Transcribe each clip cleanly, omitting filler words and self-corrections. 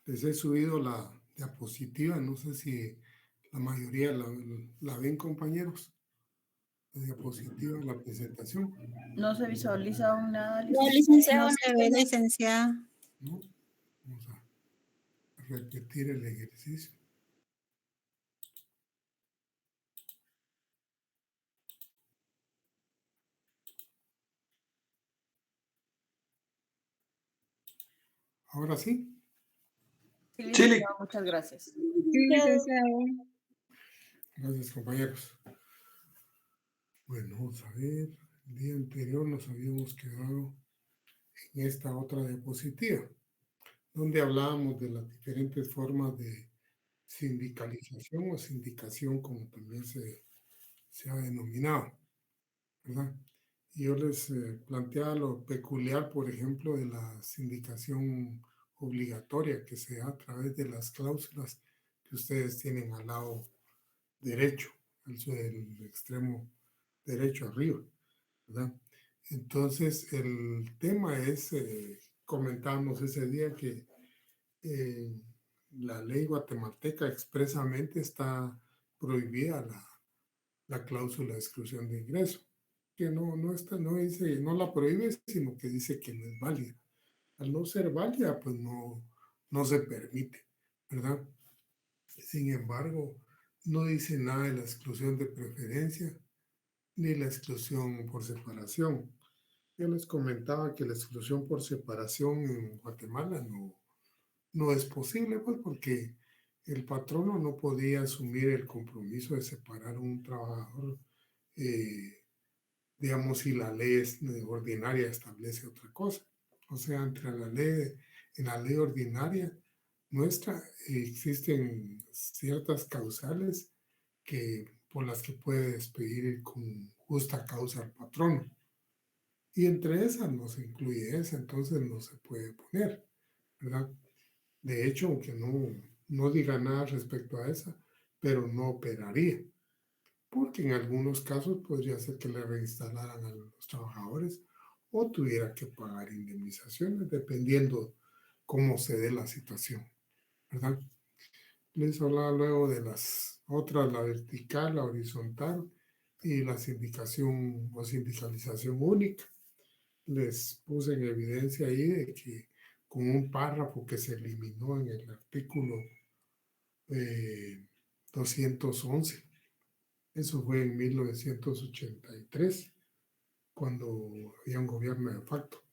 Les he subido la diapositiva, no sé si la mayoría la ven, compañeros. La diapositiva, la presentación, No se visualiza aún nada, No, licenciado. licenciado, se ve, licenciada. ¿no? Vamos a repetir el ejercicio. Ahora sí. Sí, licenciado, muchas gracias. Sí, licenciado. Gracias, compañeros. Bueno, vamos a ver. El día anterior nos habíamos quedado en esta otra diapositiva, donde hablábamos de las diferentes formas de sindicalización o sindicación, como también se ha denominado, ¿verdad? Y yo les planteaba lo peculiar, por ejemplo, de la sindicación obligatoria que se da a través de las cláusulas que ustedes tienen al lado derecho, el extremo derecho arriba, ¿verdad? Entonces, el tema es, comentábamos ese día que la ley guatemalteca expresamente está prohibida la cláusula de exclusión de ingreso, que no está, no dice, no la prohíbe, sino que dice que no es válida. Al no ser válida, pues no se permite, ¿verdad? Sin embargo, no dice nada de la exclusión de preferencia ni la exclusión por separación. Yo les comentaba que la exclusión por separación en Guatemala no es posible, pues porque el patrono no podía asumir el compromiso de separar a un trabajador, digamos, si la ley ordinaria establece otra cosa. O sea, en la ley ordinaria nuestra existen ciertas causales por las que puede despedir con justa causa al patrono. Y entre esas no se incluye esa, entonces no se puede poner, ¿verdad? De hecho, aunque no diga nada respecto a esa, pero no operaría, porque en algunos casos podría ser que le reinstalaran a los trabajadores o tuviera que pagar indemnizaciones, dependiendo cómo se dé la situación, ¿verdad? Les hablaba luego de las otras, la vertical, la horizontal y la sindicación o sindicalización única. Les puse en evidencia ahí de que con un párrafo que se eliminó en el artículo 211, eso fue en 1983, cuando había un gobierno de facto.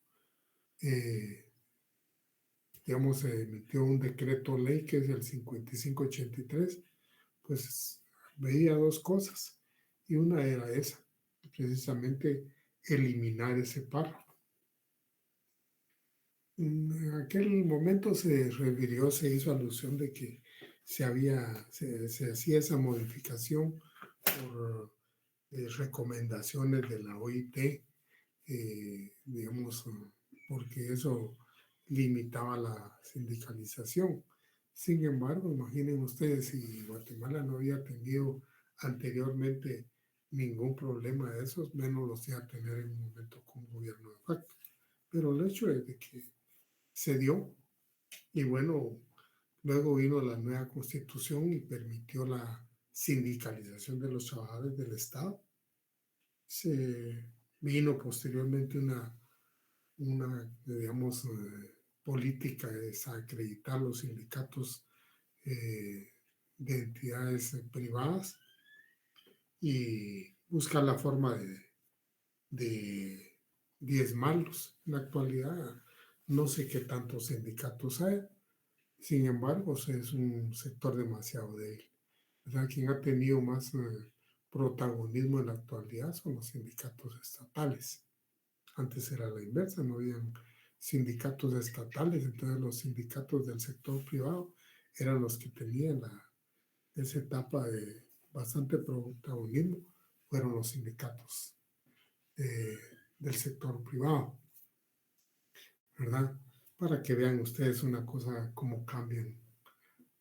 Digamos, se emitió un decreto ley que es el 5583, pues veía dos cosas, y una era esa, precisamente eliminar ese párrafo. En aquel momento se refirió, se hizo alusión de que se hacía esa modificación por recomendaciones de la OIT, digamos, porque eso limitaba la sindicalización. Sin embargo, imaginen ustedes si Guatemala no había tenido anteriormente ningún problema de esos, menos los iba a tener en un momento con gobierno de facto. Pero el hecho es de que se dio, y bueno, luego vino la nueva constitución y permitió la sindicalización de los trabajadores del Estado. Se vino posteriormente digamos, política de desacreditar los sindicatos de entidades privadas y buscar la forma de diezmarlos. En la actualidad no sé qué tantos sindicatos hay, sin embargo es un sector demasiado débil, ¿verdad? Quien ha tenido más protagonismo en la actualidad son los sindicatos estatales. Antes era la inversa, no habían sindicatos estatales, entonces los sindicatos del sector privado eran los que tenían esa etapa de bastante protagonismo, fueron los sindicatos eh, del sector privado, ¿verdad? Para que vean ustedes una cosa, cómo cambian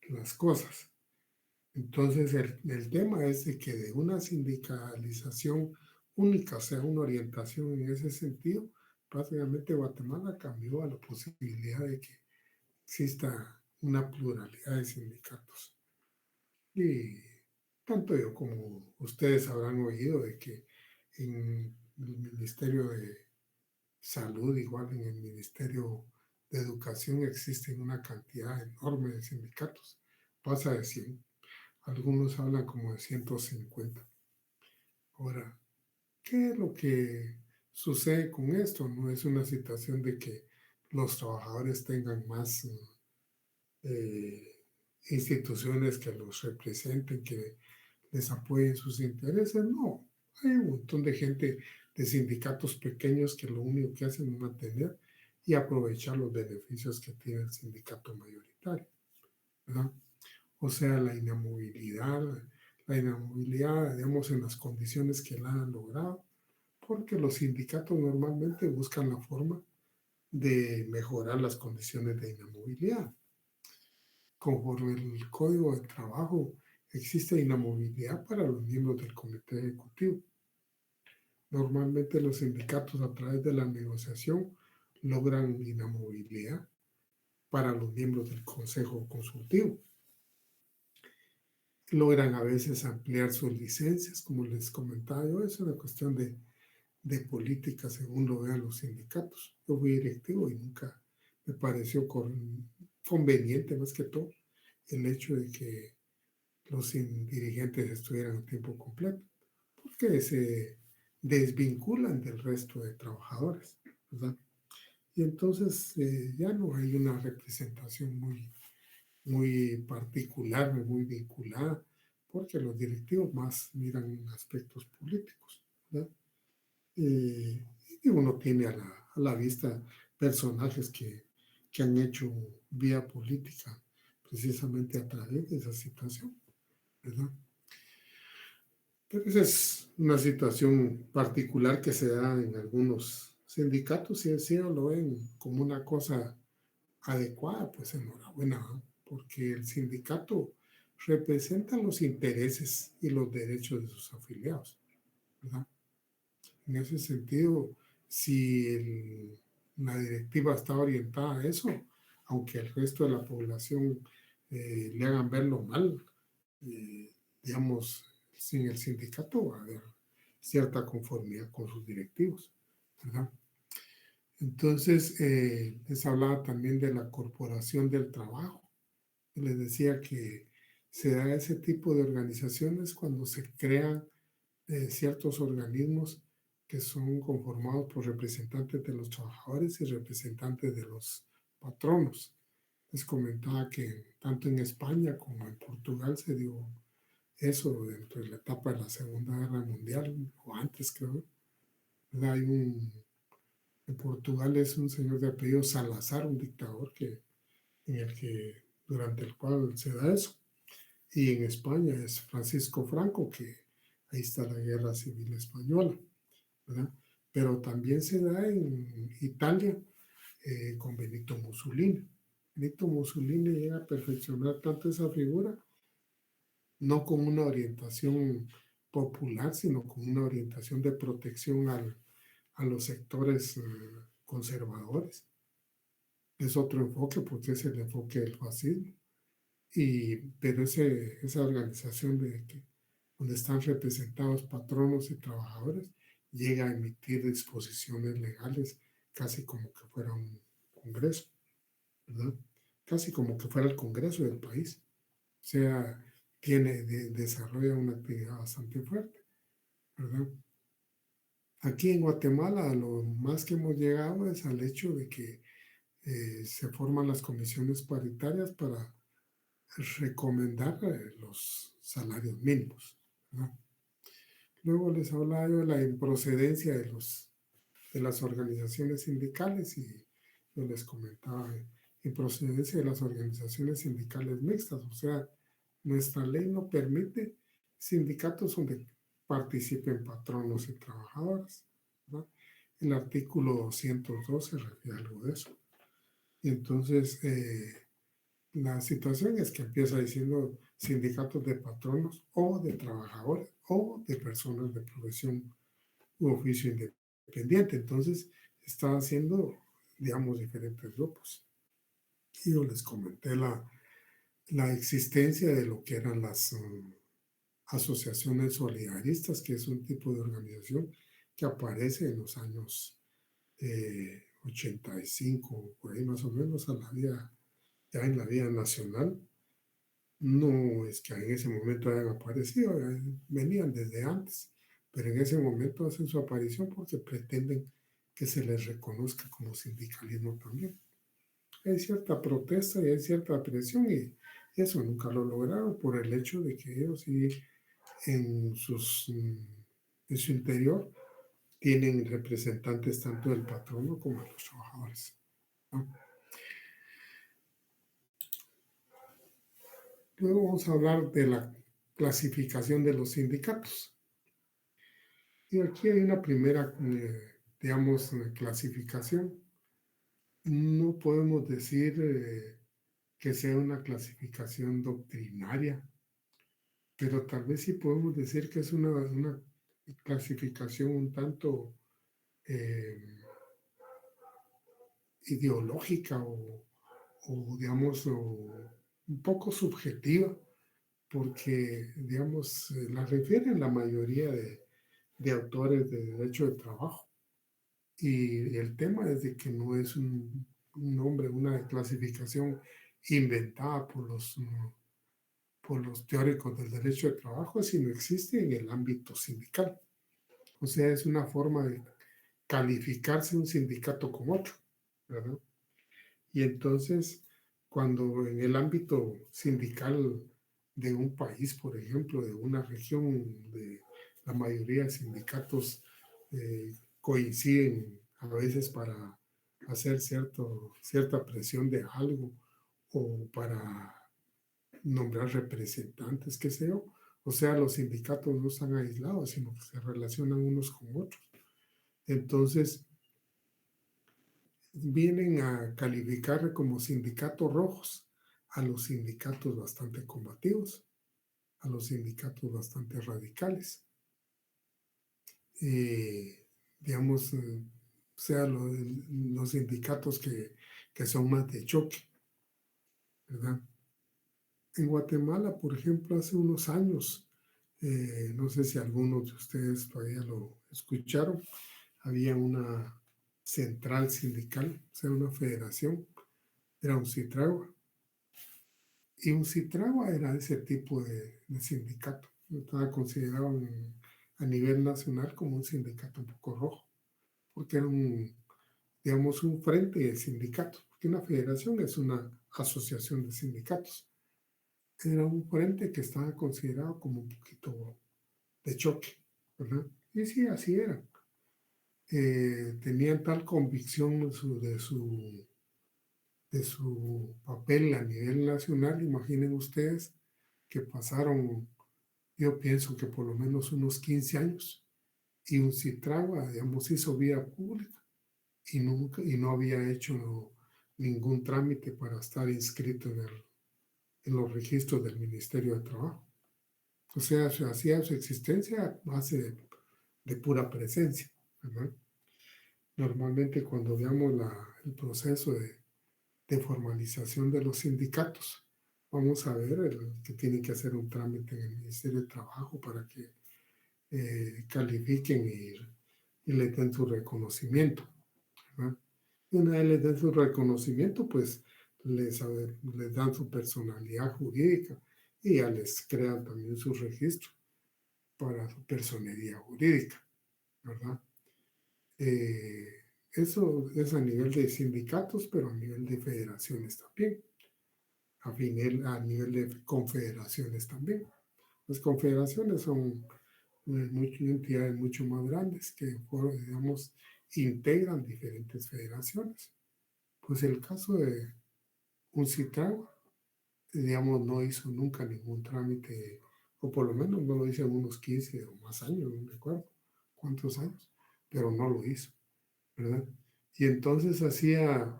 las cosas. Entonces, el tema es de que de una sindicalización única, o sea, una orientación en ese sentido, prácticamente Guatemala cambió a la posibilidad de que exista una pluralidad de sindicatos. Y tanto yo como ustedes habrán oído de que en el Ministerio de Salud, igual en el Ministerio de Educación, existen una cantidad enorme de sindicatos, pasa de 100. Algunos hablan como de 150. Ahora, ¿qué es lo que sucede con esto? No es una situación de que los trabajadores tengan más instituciones que los representen, que les apoyen sus intereses. No, hay un montón de gente de sindicatos pequeños que lo único que hacen es mantener y aprovechar los beneficios que tiene el sindicato mayoritario, ¿verdad? O sea, la inamovilidad, digamos, en las condiciones que la han logrado, porque los sindicatos normalmente buscan la forma de mejorar las condiciones de inamovilidad. Conforme el Código de Trabajo, existe inamovilidad para los miembros del Comité Ejecutivo. Normalmente los sindicatos a través de la negociación logran inamovilidad para los miembros del Consejo Consultivo. Logran a veces ampliar sus licencias, como les comentaba yo, es una cuestión de política según lo vean los sindicatos. Yo fui directivo y nunca me pareció conveniente, más que todo, el hecho de que los dirigentes estuvieran a tiempo completo, porque se desvinculan del resto de trabajadores, ¿verdad? Y entonces ya no hay una representación muy particular, muy vinculada, porque los directivos más miran aspectos políticos, ¿verdad? Y uno tiene a la vista personajes que han hecho vía política precisamente a través de esa situación, ¿verdad? Pero esa es una situación particular que se da en algunos sindicatos y si ellos lo ven como una cosa adecuada, pues enhorabuena, ¿no? Porque el sindicato representa los intereses y los derechos de sus afiliados, ¿verdad? En ese sentido, si la directiva está orientada a eso, aunque el resto de la población le hagan verlo mal, digamos, sin el sindicato va a haber cierta conformidad con sus directivos, ¿verdad? Entonces, les hablaba también de la corporación del trabajo. Les decía que se da ese tipo de organizaciones cuando se crean ciertos organismos que son conformados por representantes de los trabajadores y representantes de los patronos. Les comentaba que tanto en España como en Portugal se dio eso dentro de la etapa de la Segunda Guerra Mundial, o antes creo. Hay en Portugal es un señor de apellido Salazar, un dictador durante el cual se da eso. Y en España es Francisco Franco, que ahí está la Guerra Civil Española, ¿verdad? Pero también se da en Italia con Benito Mussolini. Benito Mussolini llega a perfeccionar tanto esa figura, no con una orientación popular, sino con una orientación de protección a los sectores conservadores. Es otro enfoque, porque es el enfoque del fascismo. Pero esa organización donde están representados patronos y trabajadores llega a emitir disposiciones legales casi como que fuera un congreso, ¿verdad? Casi como que fuera el congreso del país. O sea, desarrolla una actividad bastante fuerte, ¿verdad? Aquí en Guatemala lo más que hemos llegado es al hecho de que se forman las comisiones paritarias para recomendar los salarios mínimos, ¿no? Luego les hablaba yo de la improcedencia de las organizaciones sindicales y yo les comentaba improcedencia de las organizaciones sindicales mixtas. O sea, nuestra ley no permite sindicatos donde participen patronos y trabajadores, ¿verdad? El artículo 202 se refiere a algo de eso. Y entonces, la situación es que empieza diciendo sindicatos de patronos o de trabajadores o de personas de profesión u oficio independiente. Entonces, está haciendo, digamos, diferentes grupos. Y yo les comenté la existencia de lo que eran las asociaciones solidaristas, que es un tipo de organización que aparece en los años 85, por ahí más o menos, ya en la vida nacional. No es que en ese momento hayan aparecido, venían desde antes, pero en ese momento hacen su aparición porque pretenden que se les reconozca como sindicalismo también. Hay cierta protesta y hay cierta presión y eso nunca lo lograron por el hecho de que ellos sí en su interior tienen representantes tanto del patrono como de los trabajadores, ¿no? Luego vamos a hablar de la clasificación de los sindicatos. Y aquí hay una primera, digamos, clasificación. No podemos decir que sea una clasificación doctrinaria, pero tal vez sí podemos decir que es una clasificación un tanto ideológica digamos, un poco subjetiva, porque, digamos, la refieren la mayoría de autores de derecho de trabajo. Y el tema es de que no es un nombre, una clasificación inventada por los teóricos del derecho de trabajo, sino existe en el ámbito sindical. O sea, es una forma de calificarse un sindicato como otro, ¿verdad? Y entonces, cuando en el ámbito sindical de un país, por ejemplo, de una región, de la mayoría de sindicatos coinciden a veces para hacer cierta presión de algo o para nombrar representantes, qué sé yo. O sea, los sindicatos no están aislados, sino que se relacionan unos con otros. Entonces, vienen a calificar como sindicatos rojos a los sindicatos bastante combativos, a los sindicatos bastante radicales. Digamos, o sea, los sindicatos que son más de choque, ¿verdad? En Guatemala, por ejemplo, hace unos años, no sé si algunos de ustedes todavía lo escucharon, había una central sindical, o sea, una federación, era un CITRAGUA. Y un CITRAGUA era ese tipo de sindicato. Estaba considerado a nivel nacional como un sindicato un poco rojo, porque era digamos, un frente de sindicatos, porque una federación es una asociación de sindicatos. Era un frente que estaba considerado como un poquito de choque, ¿verdad? Y sí, así era. Tenían tal convicción de su papel a nivel nacional, imaginen ustedes que pasaron, yo pienso que por lo menos unos 15 años, y un CITRAGUA, digamos, hizo vida pública y no había hecho ningún trámite para estar inscrito en los registros del Ministerio de Trabajo. O sea, se hacía su existencia a base de pura presencia, ¿verdad? Normalmente cuando veamos el proceso de formalización de los sindicatos, vamos a ver que tienen que hacer un trámite en el Ministerio de Trabajo para que califiquen y le den su reconocimiento, ¿verdad? Y una vez les den su reconocimiento, pues les dan su personalidad jurídica y ya les crean también su registro para su personería jurídica, ¿verdad? Eso es a nivel de sindicatos, pero a nivel de federaciones también, a nivel de confederaciones también. Las confederaciones son entidades mucho más grandes que, digamos, integran diferentes federaciones. Pues el caso de UNCITRAG, digamos, no hizo nunca ningún trámite, o por lo menos no lo hizo en unos 15 o más años, no recuerdo cuántos años, pero no lo hizo, ¿verdad? Y entonces hacía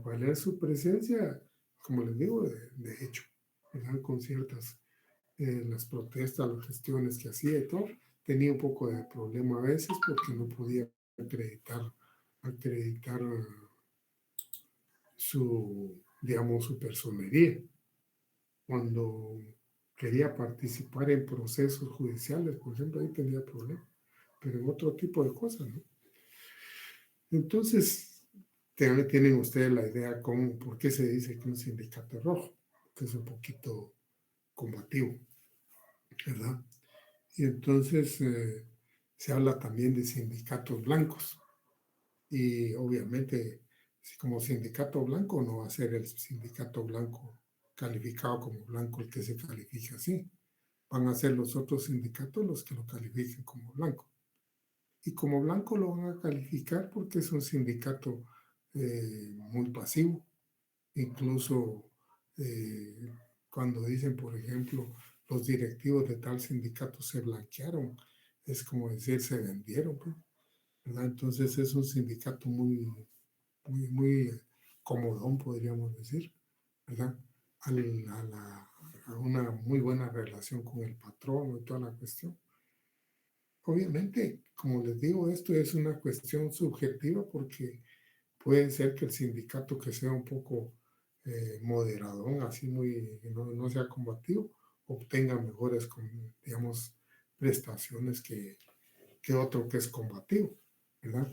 valer su presencia, como les digo, de hecho, ¿verdad? Con ciertas, las protestas, las gestiones que hacía y todo, tenía un poco de problema a veces porque no podía acreditar su, digamos, su personería. Cuando quería participar en procesos judiciales, por ejemplo, ahí tenía problemas, pero en otro tipo de cosas, ¿no? Entonces, tienen ustedes la idea con por qué se dice que un sindicato es rojo, que es un poquito combativo, ¿verdad? Y entonces se habla también de sindicatos blancos. Y obviamente, como sindicato blanco, no va a ser el sindicato blanco calificado como blanco el que se califica así. Van a ser los otros sindicatos los que lo califiquen como blanco. Y como blanco lo van a calificar porque es un sindicato muy pasivo. Incluso cuando dicen, por ejemplo, los directivos de tal sindicato se blanquearon, es como decir, se vendieron, pues, ¿verdad? Entonces es un sindicato muy comodón, podríamos decir, ¿verdad? A una muy buena relación con el patrón y toda la cuestión. Obviamente, como les digo, esto es una cuestión subjetiva porque puede ser que el sindicato que sea un poco moderadón, así muy, no sea combativo, obtenga mejores, digamos, prestaciones que otro que es combativo, ¿verdad?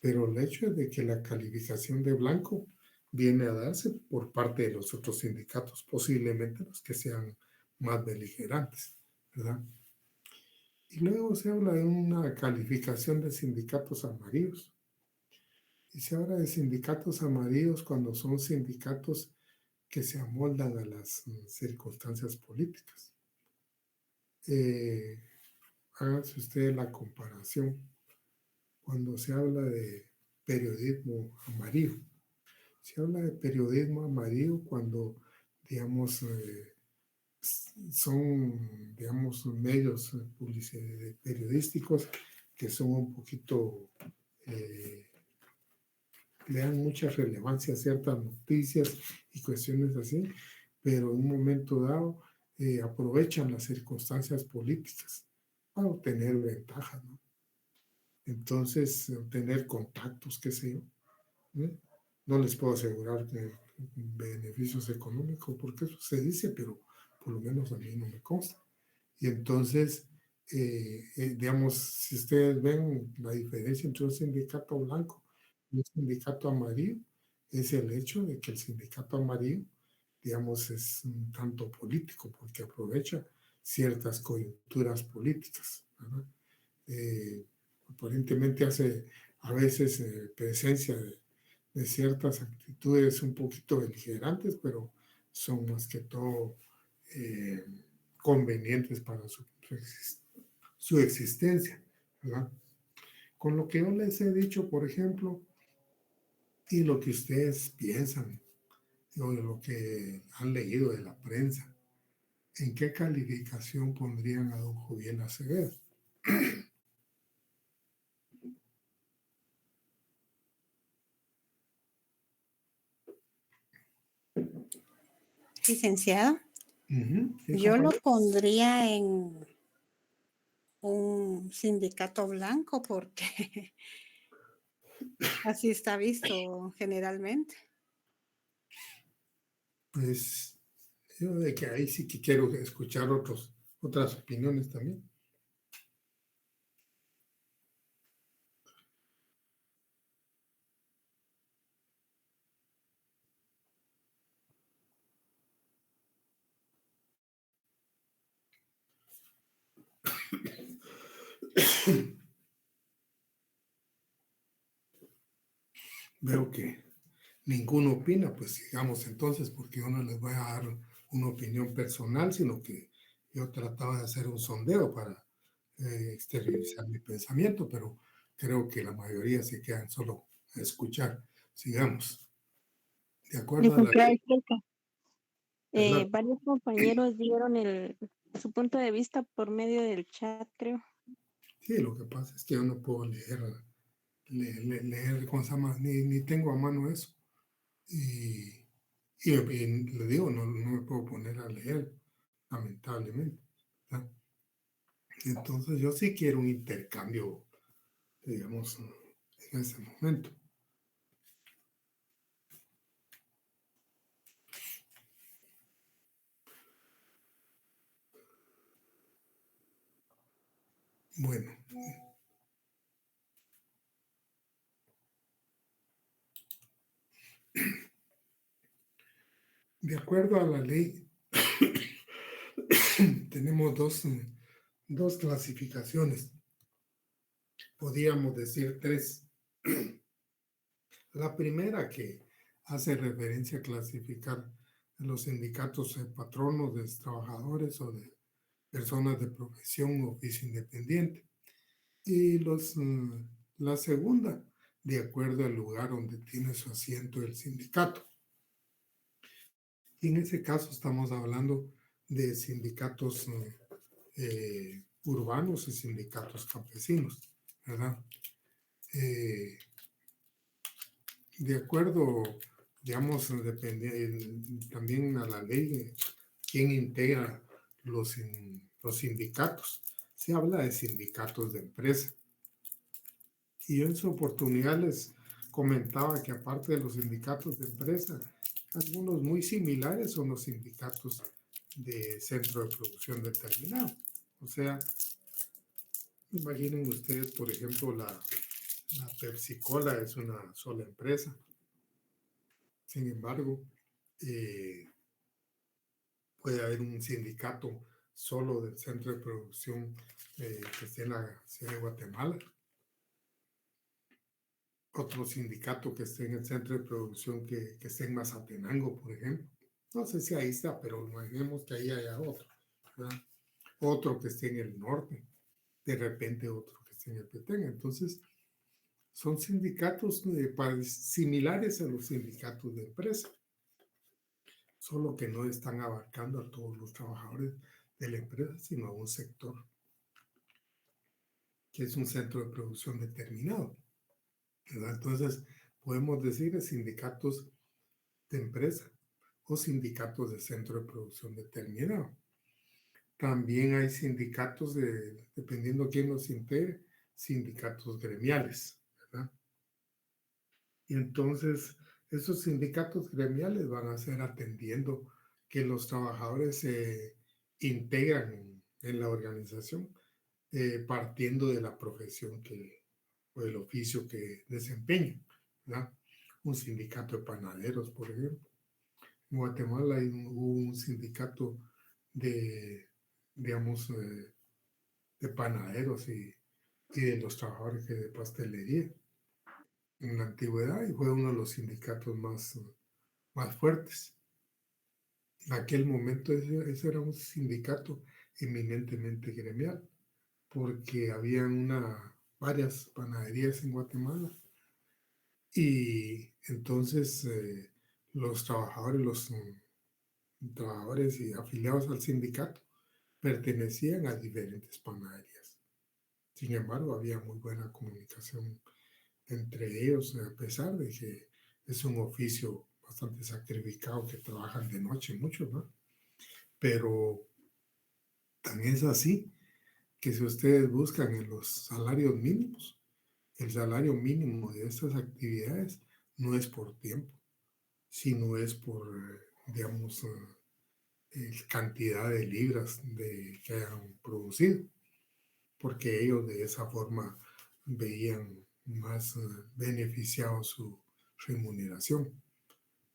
Pero el hecho es de que la calificación de blanco viene a darse por parte de los otros sindicatos, posiblemente los que sean más beligerantes, ¿verdad? Y luego se habla de una calificación de sindicatos amarillos. Y se habla de sindicatos amarillos cuando son sindicatos que se amoldan a las circunstancias políticas. Háganse ustedes la comparación cuando se habla de periodismo amarillo. Se habla de periodismo amarillo cuando, digamos, son, digamos, medios periodísticos que son un poquito, le dan mucha relevancia a ciertas noticias y cuestiones así, pero en un momento dado aprovechan las circunstancias políticas para obtener ventajas, ¿no? Entonces, obtener contactos, qué sé yo, ¿no? No les puedo asegurar que beneficios económicos, porque eso se dice, pero por lo menos a mí no me consta. Y entonces, digamos, si ustedes ven la diferencia entre un sindicato blanco y un sindicato amarillo, es el hecho de que el sindicato amarillo, digamos, es un tanto político, porque aprovecha ciertas coyunturas políticas, ¿verdad? Aparentemente hace a veces presencia de ciertas actitudes un poquito beligerantes, pero son más que todo eh, convenientes para su existencia, ¿verdad? Con lo que yo les he dicho, por ejemplo, y lo que ustedes piensan, o lo que han leído de la prensa, ¿en qué calificación pondrían a don Joviel Acevedo? Licenciado, Sí, yo lo compañero. pondría en un sindicato blanco porque así está visto generalmente. Pues yo de que ahí sí que quiero escuchar otras opiniones también. Veo que ninguno opina, pues sigamos entonces, porque yo no les voy a dar una opinión personal, sino que yo trataba de hacer un sondeo para exteriorizar mi pensamiento, pero creo que la mayoría se quedan solo a escuchar. Sigamos. De acuerdo a la ley, Licenciada Yesca, ¿verdad? varios compañeros dieron su punto de vista por medio del chat, creo. Sí, lo que pasa es que yo no puedo leer con esa mano, ni tengo a mano eso. Y le digo, no me puedo poner a leer, lamentablemente, ¿verdad? Entonces yo sí quiero un intercambio, digamos, en ese momento. Bueno, de acuerdo a la ley, tenemos dos clasificaciones, podríamos decir tres. La primera que hace referencia a clasificar a los sindicatos de patronos de trabajadores o de personas de profesión o oficio independiente. Y la segunda, de acuerdo al lugar donde tiene su asiento el sindicato. Y en ese caso estamos hablando de sindicatos urbanos y sindicatos campesinos, ¿verdad? De acuerdo, digamos, también a la ley de quién integra los sindicatos. Se habla de sindicatos de empresa. Y yo en su oportunidad les comentaba que aparte de los sindicatos de empresa, algunos muy similares son los sindicatos de centro de producción determinado. O sea, imaginen ustedes, por ejemplo, la Pepsi-Cola es una sola empresa. Sin embargo, puede haber un sindicato solo del centro de producción que esté en la ciudad de Guatemala. Otro sindicato que esté en el centro de producción que esté en Mazatenango, por ejemplo. No sé si ahí está, pero imaginemos que ahí haya otro, ¿verdad? Otro que esté en el norte, de repente otro que esté en el Petén. Entonces, son sindicatos similares a los sindicatos de empresa, solo que no están abarcando a todos los trabajadores de la empresa, sino a un sector, que es un centro de producción determinado, ¿verdad? Entonces, podemos decir sindicatos de empresa o sindicatos de centro de producción determinado. También hay sindicatos, dependiendo quién los integre, sindicatos gremiales, ¿verdad? Y entonces, esos sindicatos gremiales van a ser atendiendo que los trabajadores se integran en la organización, partiendo de la profesión o el oficio que desempeñan, ¿verdad? Un sindicato de panaderos, por ejemplo. En Guatemala hubo un sindicato de, digamos, de panaderos y de los trabajadores de pastelería en la antigüedad, y fue uno de los sindicatos más fuertes. En aquel momento ese era un sindicato eminentemente gremial, porque habían varias panaderías en Guatemala y entonces los trabajadores y afiliados al sindicato pertenecían a diferentes panaderías. Sin embargo, había muy buena comunicación entre ellos, a pesar de que es un oficio bastante sacrificado, que trabajan de noche mucho, ¿no? Pero también es así que si ustedes buscan en los salarios mínimos, el salario mínimo de estas actividades no es por tiempo, sino es por, digamos, cantidad de libras que hayan producido, porque ellos de esa forma veían más beneficiado su remuneración.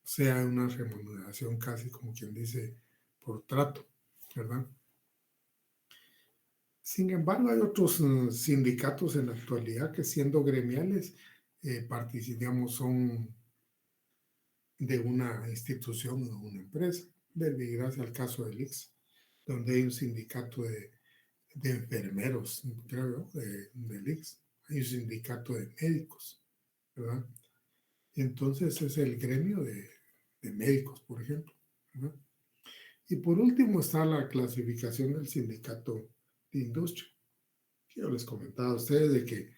O sea, una remuneración casi como quien dice por trato, ¿verdad? Sin embargo, hay otros sindicatos en la actualidad que siendo gremiales, digamos, son de una institución o una empresa. Gracias al caso del IX, donde hay un sindicato de de enfermeros, creo, del IX. Hay un sindicato de médicos, ¿verdad? Y entonces es el gremio de médicos, por ejemplo, ¿verdad? Y por último está la clasificación del sindicato de industria. Yo les comentaba a ustedes de que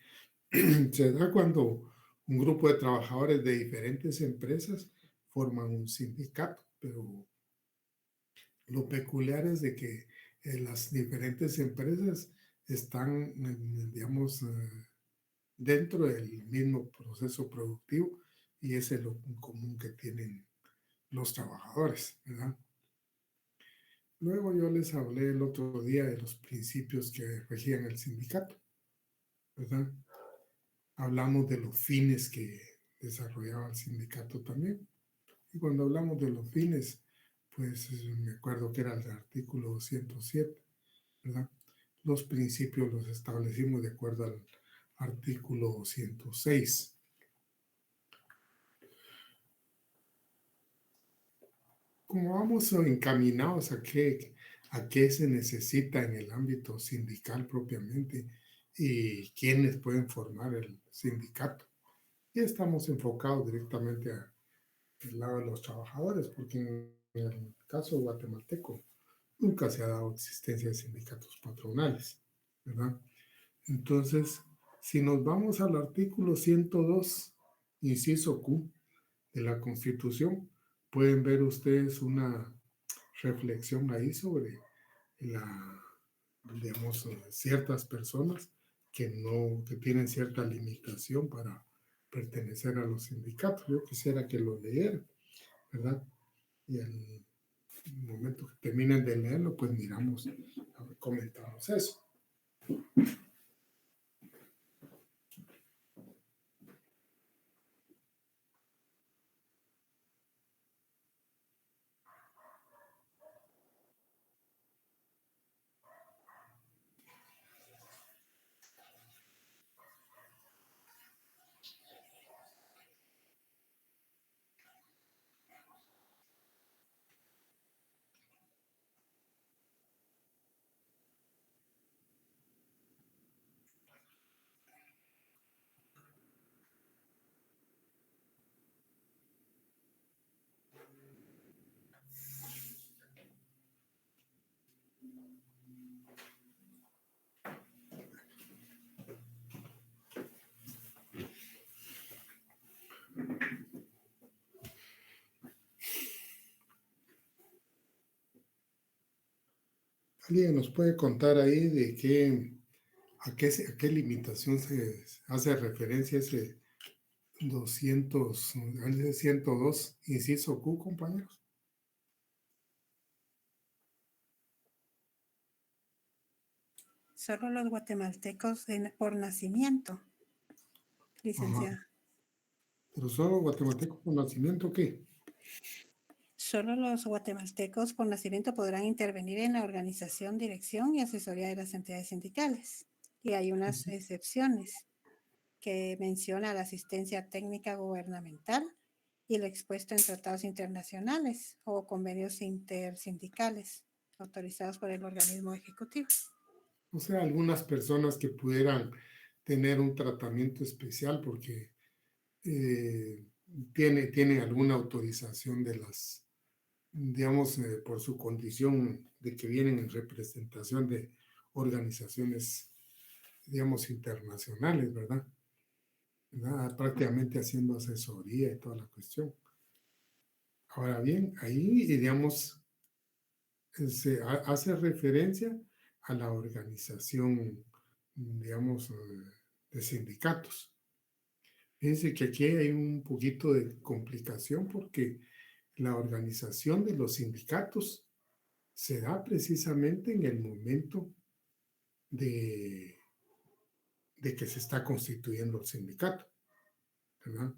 se da cuando un grupo de trabajadores de diferentes empresas forman un sindicato, pero lo peculiar es de que las diferentes empresas están, digamos, dentro del mismo proceso productivo y ese es lo común que tienen los trabajadores, ¿verdad? Luego yo les hablé el otro día de los principios que regían el sindicato, ¿verdad? Hablamos de los fines que desarrollaba el sindicato también. Y cuando hablamos de los fines, pues me acuerdo que era el artículo 107, ¿verdad? Los principios los establecimos de acuerdo al artículo 106. Como vamos encaminados a qué se necesita en el ámbito sindical propiamente y quiénes pueden formar el sindicato. Y estamos enfocados directamente al lado de los trabajadores, porque en el caso guatemalteco nunca se ha dado existencia de sindicatos patronales, ¿verdad? Entonces, si nos vamos al artículo 102, inciso Q de la Constitución, pueden ver ustedes una reflexión ahí sobre digamos, ciertas personas que tienen cierta limitación para pertenecer a los sindicatos. Yo quisiera que lo leyeran, ¿verdad? Y al momento que terminen de leerlo, pues miramos, comentamos eso. ¿Alguien nos puede contar ahí a qué limitación se hace referencia ese 102, inciso Q, compañeros? Solo los guatemaltecos por nacimiento, licenciada. Ajá. Pero solo guatemalteco con nacimiento, ¿qué? Solo los guatemaltecos por nacimiento podrán intervenir en la organización, dirección y asesoría de las entidades sindicales. Y hay unas excepciones que menciona la asistencia técnica gubernamental y lo expuesto en tratados internacionales o convenios intersindicales autorizados por el organismo ejecutivo. O sea, algunas personas que pudieran tener un tratamiento especial porque eh, tienen alguna autorización de digamos, por su condición de que vienen en representación de organizaciones, digamos, internacionales, ¿verdad? ¿Verdad? Prácticamente haciendo asesoría y toda la cuestión. Ahora bien, ahí, digamos, se hace referencia a la organización, digamos, de sindicatos. Fíjense que aquí hay un poquito de complicación porque la organización de los sindicatos se da precisamente en el momento de, de que se está constituyendo el sindicato, ¿verdad?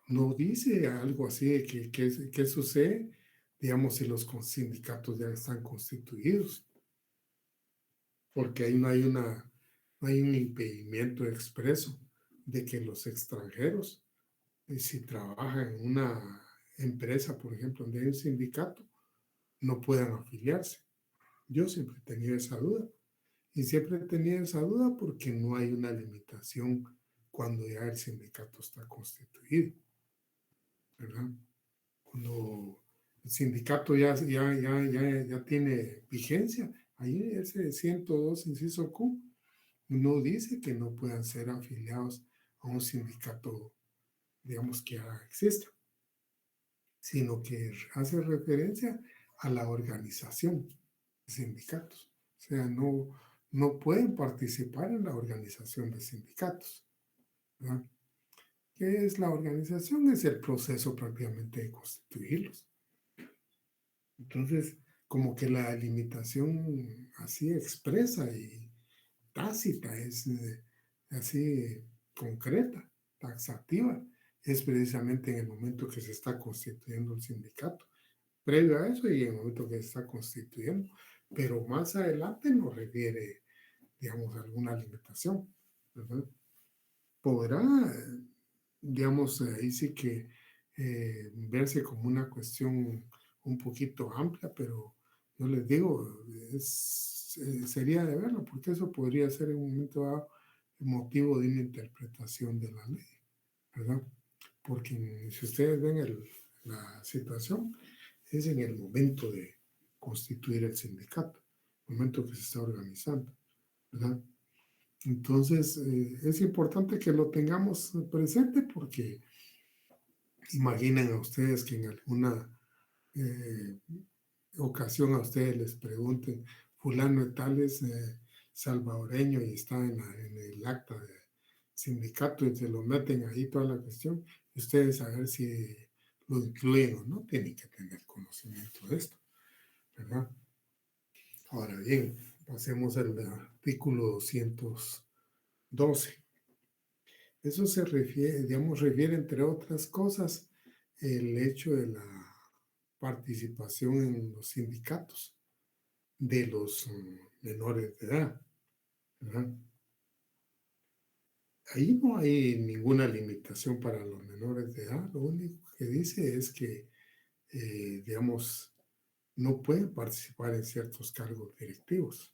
No dice algo así de que sucede, digamos, si los sindicatos ya están constituidos, porque ahí no hay un impedimento expreso de que los extranjeros, si trabajan en una empresa, por ejemplo, donde hay un sindicato, no puedan afiliarse. Yo siempre he tenido esa duda. Y siempre he tenido esa duda porque no hay una limitación cuando ya el sindicato está constituido, ¿verdad? Cuando el sindicato ya tiene vigencia, ahí ese 102, inciso Q, no dice que no puedan ser afiliados a un sindicato, digamos, que ya exista, sino que hace referencia a la organización de sindicatos. O sea, no pueden participar en la organización de sindicatos, ¿verdad? ¿Qué es la organización? Es el proceso propiamente de constituirlos. Entonces, como que la limitación así expresa y tácita es así concreta, taxativa, es precisamente en el momento que se está constituyendo el sindicato. Previo a eso y en el momento que se está constituyendo, pero más adelante no refiere, digamos, alguna limitación, ¿verdad? Podrá, digamos, ahí sí que verse como una cuestión un poquito amplia, pero yo les digo, sería de verlo, porque eso podría ser en un momento dado motivo de una interpretación de la ley, ¿verdad? Porque si ustedes ven la situación, es en el momento de constituir el sindicato, el momento que se está organizando, ¿verdad? Entonces, es importante que lo tengamos presente porque imaginen a ustedes que en alguna eh, ocasión a ustedes les pregunten, fulano de tal es salvadoreño y está en el acta de sindicato y se lo meten ahí toda la cuestión, y ustedes a ver si lo incluyen o no, tienen que tener conocimiento de esto, ¿verdad? Ahora bien, pasemos al artículo 212. Eso se refiere, digamos, refiere entre otras cosas el hecho de la participación en los sindicatos de los menores de edad, ¿verdad? Ahí no hay ninguna limitación para los menores de edad. Lo único que dice es que, digamos, no pueden participar en ciertos cargos directivos,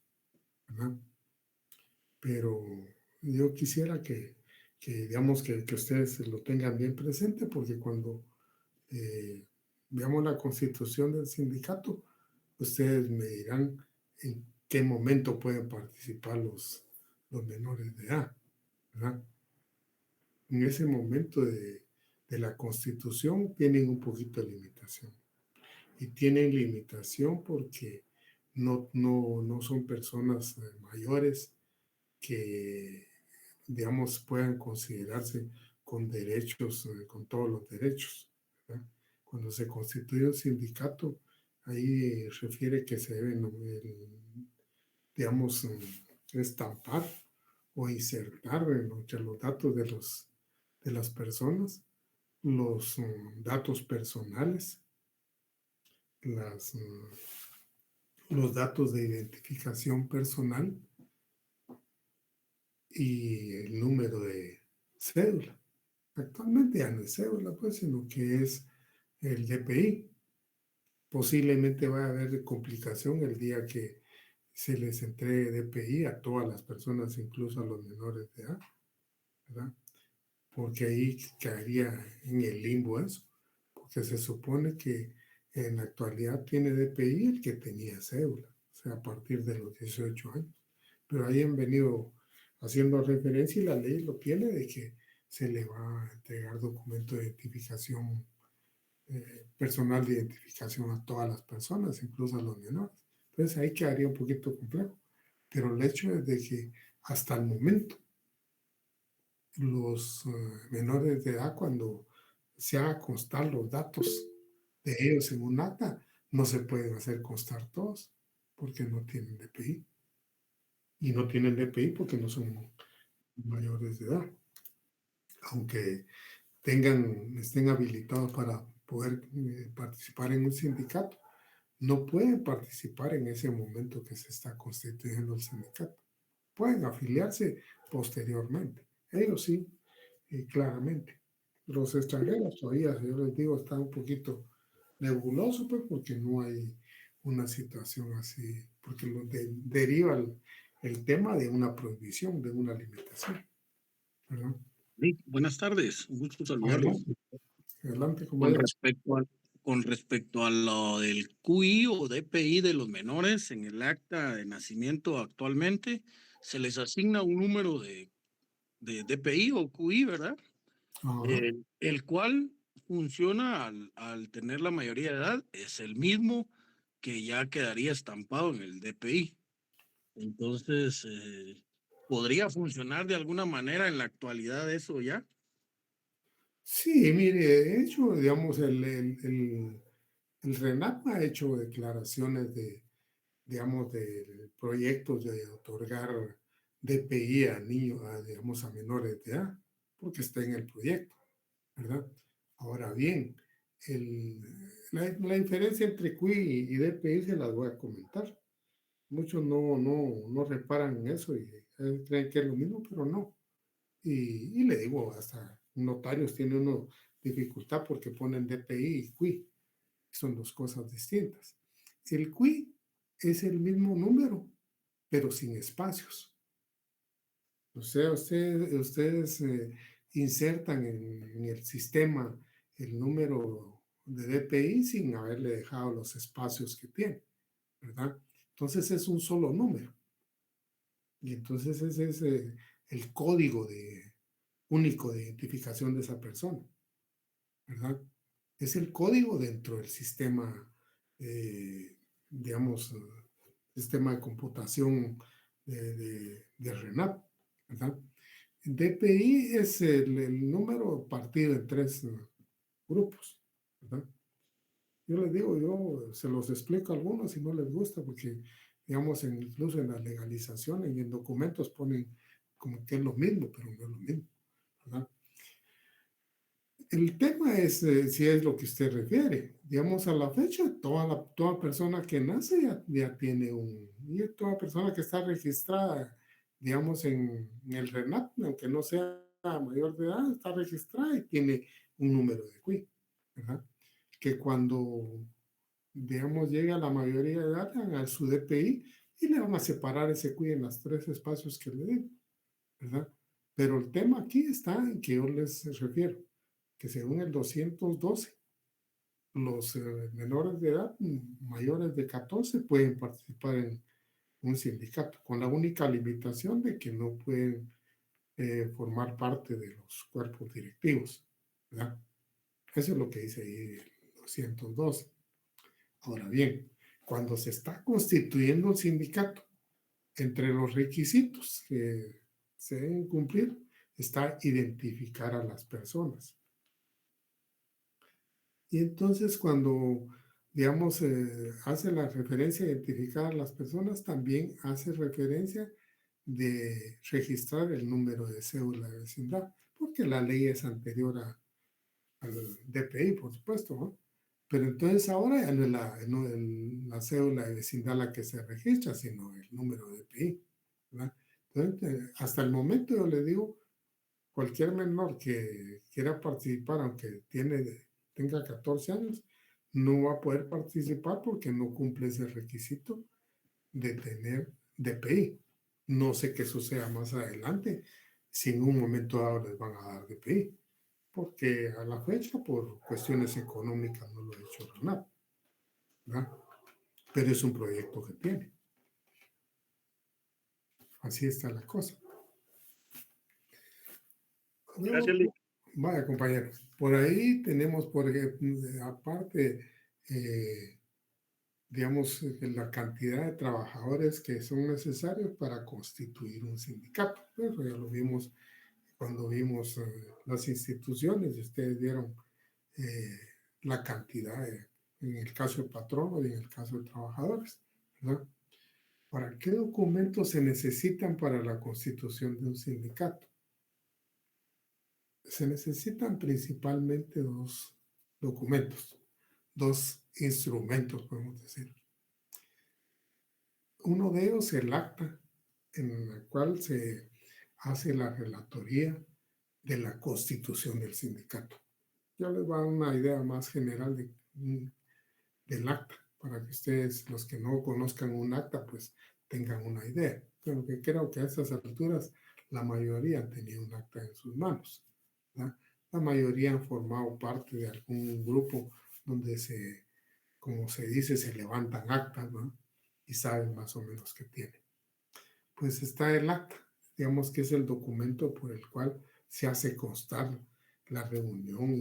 ¿verdad? Pero yo quisiera digamos, que ustedes lo tengan bien presente porque cuando veamos la constitución del sindicato, ustedes me dirán en qué momento pueden participar los menores de edad, ¿verdad? En ese momento de la constitución tienen un poquito de limitación. Y tienen limitación porque no son personas mayores que, digamos, puedan considerarse con derechos, con todos los derechos, ¿verdad? Cuando se constituye un sindicato, ahí refiere que se deben, digamos, estampar o insertar entre los datos de las personas los datos personales, los datos de identificación personal y el número de cédula. Actualmente ya no es cédula, pues, sino que es el DPI. Posiblemente va a haber complicación el día que se les entregue DPI a todas las personas, incluso a los menores de edad, ¿verdad? Porque ahí caería en el limbo eso, porque se supone que en la actualidad tiene DPI el que tenía cédula, o sea, a partir de los 18 años. Pero ahí han venido haciendo referencia y la ley lo tiene de que se le va a entregar documento de identificación, personal de identificación a todas las personas, incluso a los menores. Entonces ahí quedaría un poquito complejo. Pero el hecho es de que hasta el momento los menores de edad, cuando se haga constar los datos de ellos en un acta, no se pueden hacer constar todos porque no tienen DPI. Y no tienen DPI porque no son mayores de edad. Aunque estén habilitados para poder participar en un sindicato, no pueden participar en ese momento que se está constituyendo el sindicato. Pueden afiliarse posteriormente. Ellos sí, claramente. Los extranjeros todavía, yo les digo, está un poquito nebuloso, pues, porque no hay una situación así, porque deriva el tema de una prohibición, de una limitación, ¿verdad? Sí, buenas tardes, un gusto saludarlos. Adelante, adelante, Con compañero. con respecto a lo del QI o DPI de los menores en el acta de nacimiento actualmente, se les asigna un número de DPI o QI, ¿verdad? Ajá. El cual funciona al tener la mayoría de edad, es el mismo que ya quedaría estampado en el DPI. Entonces, ¿podría funcionar de alguna manera en la actualidad eso ya? Sí, mire, de hecho, digamos, el RENAP ha hecho declaraciones digamos, de proyectos de otorgar DPI a niños, digamos, a menores de edad, porque está en el proyecto, ¿verdad? Ahora bien, la diferencia entre QI y DPI se las voy a comentar. Muchos no reparan en eso y creen que es lo mismo, pero no. Y le digo, hasta notarios tiene uno dificultad porque ponen DPI y QI. Son dos cosas distintas. El QI es el mismo número, pero sin espacios. O sea, ustedes insertan en el sistema el número de DPI sin haberle dejado los espacios que tiene, ¿verdad? Entonces es un solo número. Y entonces ese es el código único de identificación de esa persona, ¿verdad? Es el código dentro del sistema, digamos, sistema de computación de RENAP, ¿verdad? DPI es el número partido en tres grupos, ¿verdad? Yo les digo, yo se los explico a algunos si no les gusta, porque, digamos, incluso en la legalización y en documentos ponen como que es lo mismo, pero no es lo mismo, ¿verdad? El tema es si es lo que usted refiere. Digamos, a la fecha, toda persona que nace ya tiene y toda persona que está registrada, digamos, en el RENAP, aunque no sea mayor de edad, está registrada y tiene un número de QUI, ¿verdad? Que cuando, digamos, llegue a la mayoría de edad, hagan su DPI y le van a separar ese QUI en los tres espacios que le den, ¿verdad? Pero el tema aquí está en que yo les refiero que según el 212, los menores de edad mayores de 14 pueden participar en un sindicato, con la única limitación de que no pueden formar parte de los cuerpos directivos, ¿verdad? Eso es lo que dice ahí el 212. Ahora bien, cuando se está constituyendo un sindicato, entre los requisitos que se deben cumplir está identificar a las personas. Y entonces cuando, digamos, hace la referencia a identificar a las personas, también hace referencia de registrar el número de cédula de vecindad, porque la ley es anterior al DPI, por supuesto, ¿no? Pero entonces ahora ya no es la cédula de vecindad la que se registra, sino el número de DPI, ¿verdad? Entonces, hasta el momento yo le digo, cualquier menor que quiera participar, aunque tenga 14 años, no va a poder participar porque no cumple ese requisito de tener DPI. No sé qué suceda más adelante, si en un momento dado les van a dar DPI, porque a la fecha, por cuestiones económicas, no lo ha hecho nada, ¿verdad? Pero es un proyecto que tiene. Así está la cosa. Gracias, Vaya, compañeros. Por ahí tenemos, por ejemplo, aparte, digamos, la cantidad de trabajadores que son necesarios para constituir un sindicato. Eso ya lo vimos cuando vimos las instituciones y ustedes vieron eh, la cantidad en el caso del patrono y en el caso de trabajadores, ¿verdad? ¿Para qué documentos se necesitan para la constitución de un sindicato? Se necesitan principalmente dos documentos, dos instrumentos, podemos decir. Uno de ellos, el acta, en el cual se hace la relatoría de la constitución del sindicato. Yo les voy a dar una idea más general del acta para que ustedes, los que no conozcan un acta, pues tengan una idea. Pero que creo que a estas alturas la mayoría han tenido un acta en sus manos, ¿verdad? La mayoría han formado parte de algún grupo donde como se dice, se levantan actas, ¿no? Y saben más o menos qué tienen. Pues está el acta, digamos que es el documento por el cual se hace constar la reunión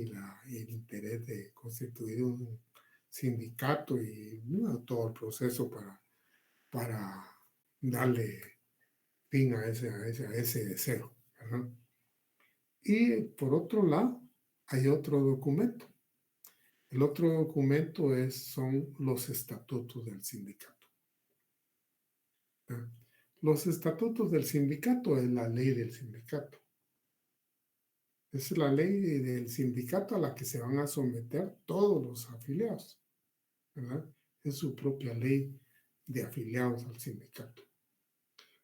y el interés de constituir un sindicato y todo el proceso para darle fin a ese deseo, ¿verdad? Y por otro lado, hay otro documento. El otro documento son los estatutos del sindicato, ¿verdad? Los estatutos del sindicato es la ley del sindicato. Es la ley del sindicato a la que se van a someter todos los afiliados, ¿verdad? Es su propia ley de afiliados al sindicato.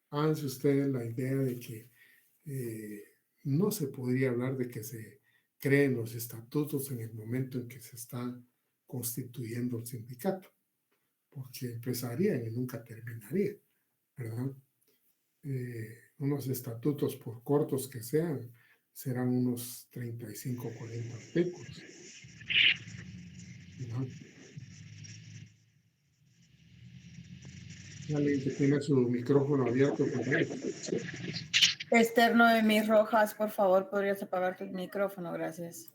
Háganse ustedes la idea de que no se podría hablar de que se creen los estatutos en el momento en que se está constituyendo el sindicato, porque empezarían y nunca terminaría, ¿verdad? Unos estatutos, por cortos que sean, serán unos 35 o 40 artículos, ¿verdad? Alguien que tiene su micrófono abierto por ahí. Esther Noemí Rojas, por favor, ¿podrías apagar tu micrófono? Gracias.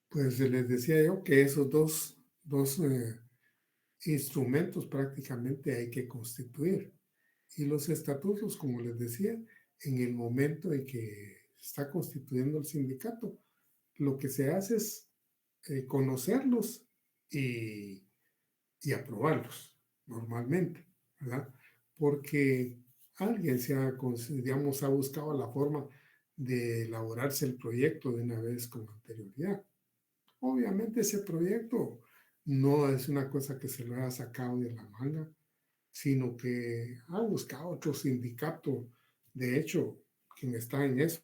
Pues les decía yo que esos dos instrumentos prácticamente hay que constituir. Y los estatutos, como les decía, en el momento en que está constituyendo el sindicato, lo que se hace es conocerlos y aprobarlos normalmente, ¿verdad? Porque alguien digamos, ha buscado la forma de elaborarse el proyecto de una vez con anterioridad. Obviamente ese proyecto no es una cosa que se lo haya sacado de la manga, sino que ha buscado otro sindicato. De hecho, quien está en eso,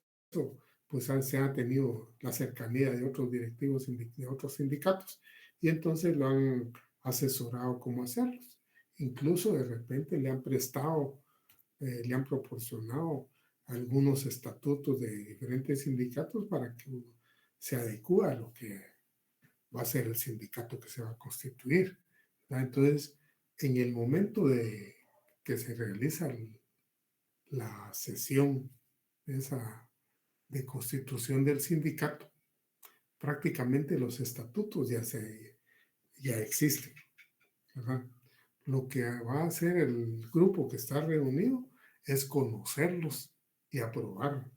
pues se ha tenido la cercanía de otros directivos de otros sindicatos y entonces lo han asesorado cómo hacerlos. Incluso de repente le han prestado, le han proporcionado algunos estatutos de diferentes sindicatos para que se adecue a lo que va a ser el sindicato que se va a constituir, ¿verdad? Entonces, en el momento de que se realiza la sesión de constitución del sindicato, prácticamente los estatutos ya existen, ¿verdad? Lo que va a hacer el grupo que está reunido es conocerlos y aprobar,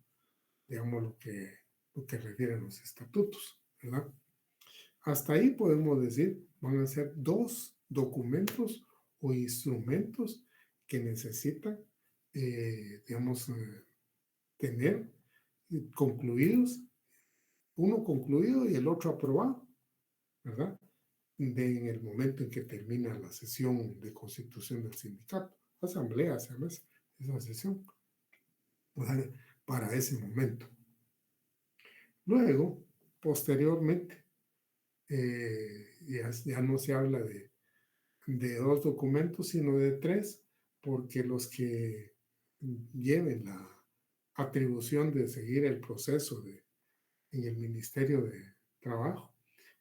digamos, lo que refieren los estatutos, ¿verdad? Hasta ahí podemos decir, van a ser dos documentos o instrumentos que necesitan, digamos, tener concluidos, uno concluido y el otro aprobado, ¿verdad? En el momento en que termina la sesión de constitución del sindicato. Asamblea se llama esa sesión, ¿verdad? Para ese momento. Luego, posteriormente, ya no se habla de dos documentos, sino de tres, porque los que lleven la atribución de seguir el proceso en el Ministerio de Trabajo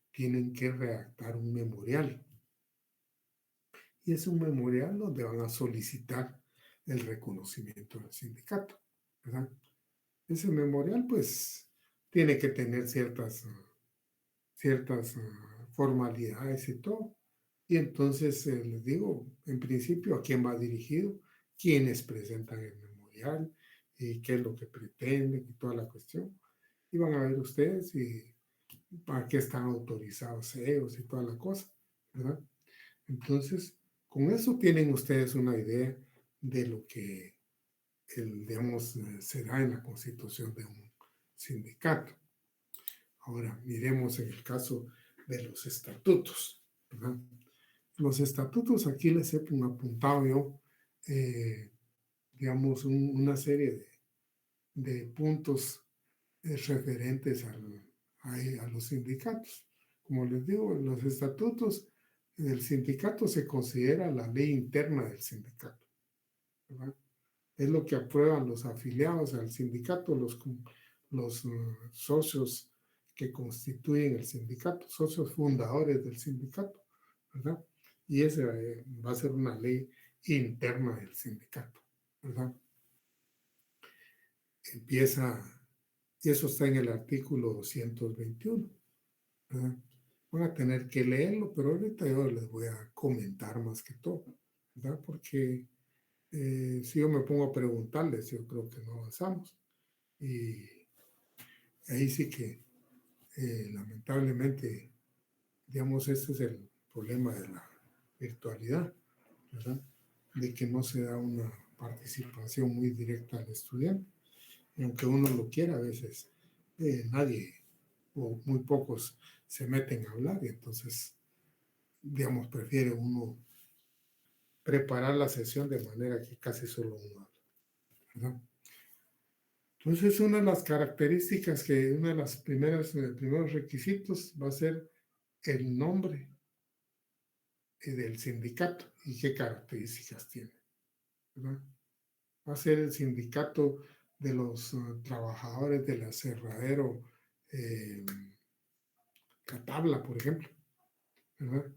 tienen que redactar un memorial. Y es un memorial donde van a solicitar el reconocimiento del sindicato, ¿verdad? Ese memorial, pues, tiene que tener ciertas formalidades y todo. Y entonces les digo, en principio, a quién va dirigido, quiénes presentan el memorial y qué es lo que pretenden y toda la cuestión. Y van a ver ustedes y para qué están autorizados ellos y toda la cosa, ¿verdad? Entonces, con eso tienen ustedes una idea de lo que, digamos, se da en la constitución de un sindicato. Ahora, miremos en el caso de los estatutos, ¿verdad? Los estatutos, aquí les he apuntado yo, digamos, una serie de puntos referentes a los sindicatos. Como les digo, los estatutos El sindicato se considera la ley interna del sindicato, ¿verdad? Es lo que aprueban los afiliados al sindicato, los socios que constituyen el sindicato, socios fundadores del sindicato, ¿verdad? Y esa va a ser una ley interna del sindicato, ¿verdad? Empieza, y eso está en el artículo 221, ¿verdad? Van a tener que leerlo, pero ahorita yo les voy a comentar más que todo, ¿verdad? Porque si yo me pongo a preguntarles, yo creo que no avanzamos. Y ahí sí que, lamentablemente, digamos, ese es el problema de la virtualidad, ¿verdad? De que no se da una participación muy directa al estudiante. Y aunque uno lo quiera, a veces nadie o muy pocos se meten a hablar y entonces, digamos, prefiere uno preparar la sesión de manera que casi solo uno habla, ¿verdad? Entonces, una de las características uno de los primeros requisitos va a ser el nombre del sindicato y qué características tiene, ¿verdad? Va a ser el sindicato de los trabajadores del aserradero La Tabla, por ejemplo, ¿verdad?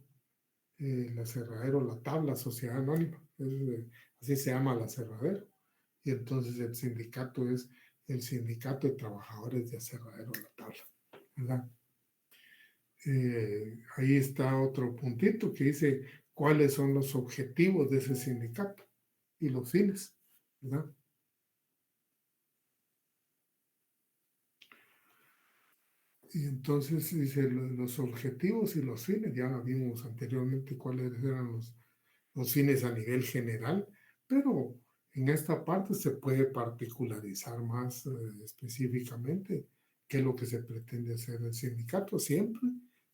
El aserradero La Tabla, Sociedad Anónima, así se llama el aserradero. Y entonces el sindicato es el sindicato de trabajadores de aserradero La Tabla, ¿verdad? Ahí está otro puntito que dice cuáles son los objetivos de ese sindicato y los fines, ¿verdad? Y entonces dice los objetivos y los fines, ya vimos anteriormente cuáles eran los fines a nivel general, pero en esta parte se puede particularizar más específicamente qué es lo que se pretende hacer el sindicato, siempre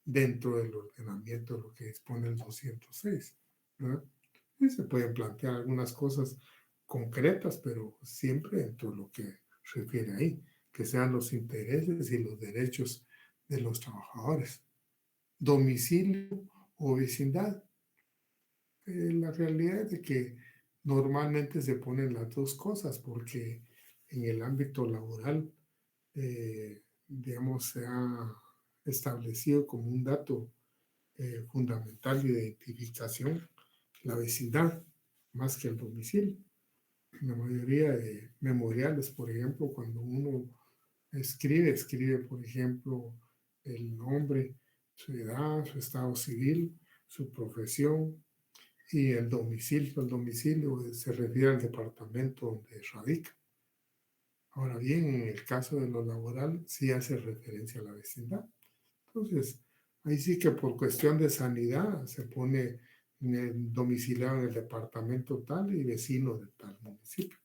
dentro del ordenamiento de lo que dispone el 206, ¿verdad? Y se pueden plantear algunas cosas concretas, pero siempre dentro de lo que refiere ahí, que sean los intereses y los derechos de los trabajadores. Domicilio o vecindad. La realidad es de que normalmente se ponen las dos cosas porque en el ámbito laboral, digamos, se ha establecido como un dato fundamental de identificación la vecindad más que el domicilio. En la mayoría de memoriales, por ejemplo, cuando uno escribe, por ejemplo, el nombre, su edad, su estado civil, su profesión y el domicilio. El domicilio se refiere al departamento donde radica. Ahora bien, en el caso de lo laboral, sí hace referencia a la vecindad. Entonces, ahí sí que por cuestión de sanidad se pone domiciliado en el departamento tal y vecino de tal municipio,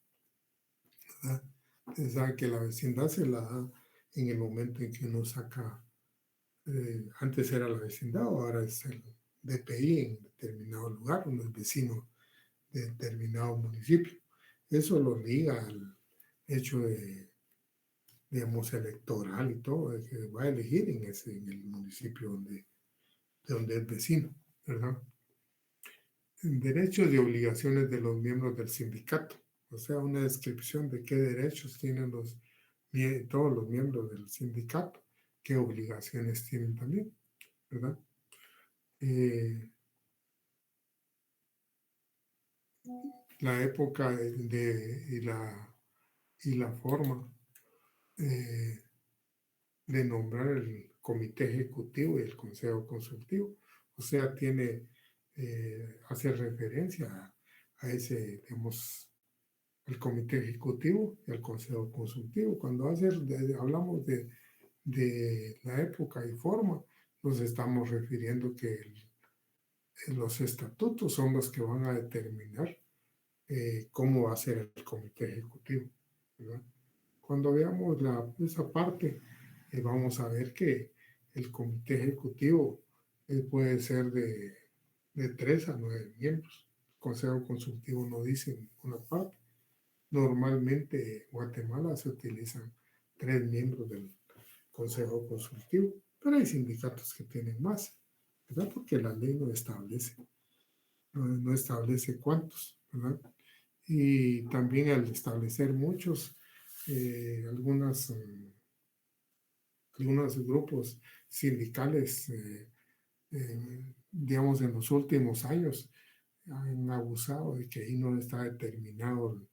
¿verdad? Ustedes saben que la vecindad se la da en el momento en que uno saca, antes era la vecindad, ahora es el DPI en determinado lugar, uno es vecino de determinado municipio. Eso lo liga al hecho de, digamos, electoral y todo, de que va a elegir en el municipio de donde es vecino, ¿verdad? Derechos y obligaciones de los miembros del sindicato, o sea, una descripción de qué derechos tienen todos los miembros del sindicato, qué obligaciones tienen también, ¿verdad? La época y la forma de nombrar el comité ejecutivo y el consejo consultivo. O sea, hace referencia a ese, digamos, el comité ejecutivo y el consejo consultivo. Cuando hablamos de la época y forma, nos estamos refiriendo que los estatutos son los que van a determinar cómo va a ser el comité ejecutivo, ¿verdad? Cuando veamos esa parte, vamos a ver que el comité ejecutivo puede ser de 3 a 9 miembros. El consejo consultivo no dice en ninguna parte. Normalmente en Guatemala se utilizan 3 miembros del consejo consultivo, pero hay sindicatos que tienen más, ¿verdad? Porque la ley no establece cuántos, ¿verdad? Y también al establecer muchos, algunos grupos sindicales, digamos, en los últimos años han abusado de que ahí no está determinado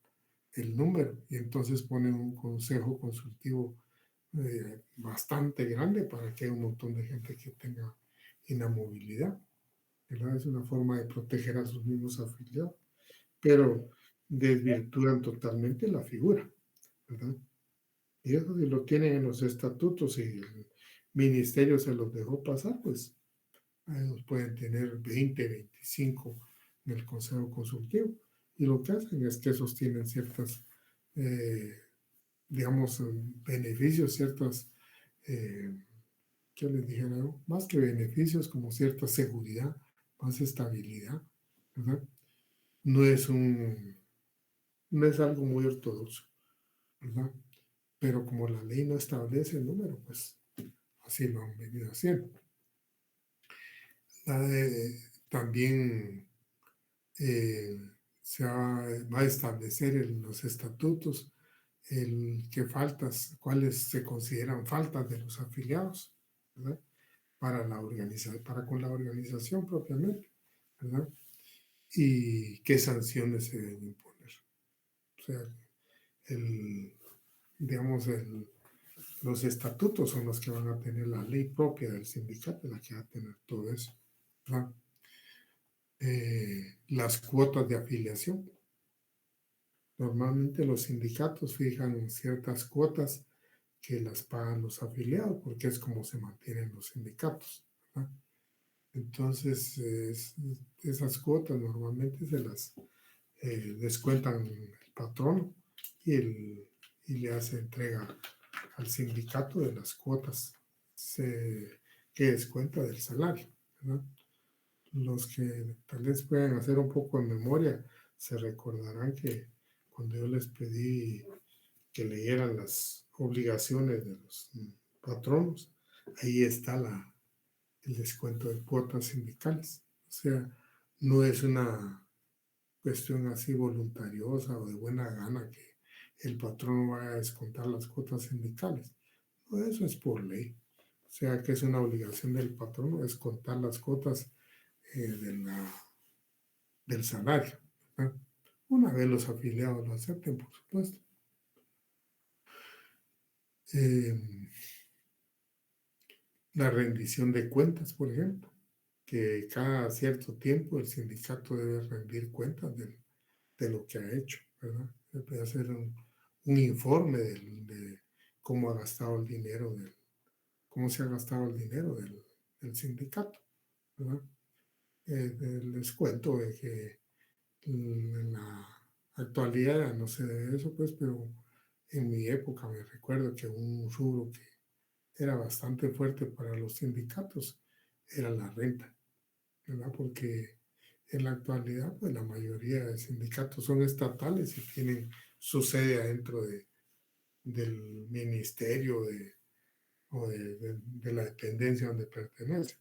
el número y entonces ponen un consejo consultivo bastante grande para que haya un montón de gente que tenga inamovilidad, ¿verdad? Es una forma de proteger a sus mismos afiliados, pero desvirtúan totalmente la figura, ¿verdad? Y eso si lo tienen en los estatutos y el ministerio se los dejó pasar, pues ellos pueden tener 20, 25 en el consejo consultivo. Y lo que hacen es que esos tienen ciertas, digamos, beneficios, ciertas, ¿qué les dijera yo? Más que beneficios, como cierta seguridad, más estabilidad, ¿verdad? No es algo muy ortodoxo, ¿verdad? Pero como la ley no establece el número, pues así lo han venido haciendo. También va a establecer en los estatutos cuáles se consideran faltas de los afiliados, ¿verdad? Para con la organización propiamente, ¿verdad? Y qué sanciones se deben imponer. O sea, digamos, los estatutos son los que van a tener la ley propia del sindicato, la que va a tener todo eso, ¿verdad? Las cuotas de afiliación. Normalmente los sindicatos fijan ciertas cuotas que las pagan los afiliados, porque es como se mantienen los sindicatos, ¿verdad? Entonces, esas cuotas normalmente se las descuentan el patrono y le hace entrega al sindicato de las cuotas que descuenta del salario, ¿verdad? Los que tal vez puedan hacer un poco de memoria se recordarán que cuando yo les pedí que leyeran las obligaciones de los patronos, ahí está el descuento de cuotas sindicales. O sea, no es una cuestión así voluntariosa o de buena gana que el patrono vaya a descontar las cuotas sindicales. No, eso es por ley. O sea, que es una obligación del patrono descontar las cuotas del salario, ¿verdad? Una vez los afiliados lo acepten, por supuesto. La rendición de cuentas, por ejemplo, que cada cierto tiempo el sindicato debe rendir cuentas de lo que ha hecho, ¿verdad? Debe hacer un informe de cómo ha gastado el dinero, cómo se ha gastado el dinero del sindicato, ¿verdad? Les cuento de que en la actualidad no sé de eso, pues, pero en mi época me recuerdo que un rubro que era bastante fuerte para los sindicatos era la renta, ¿verdad? Porque en la actualidad, pues la mayoría de sindicatos son estatales y tienen su sede adentro del ministerio o de la dependencia donde pertenece.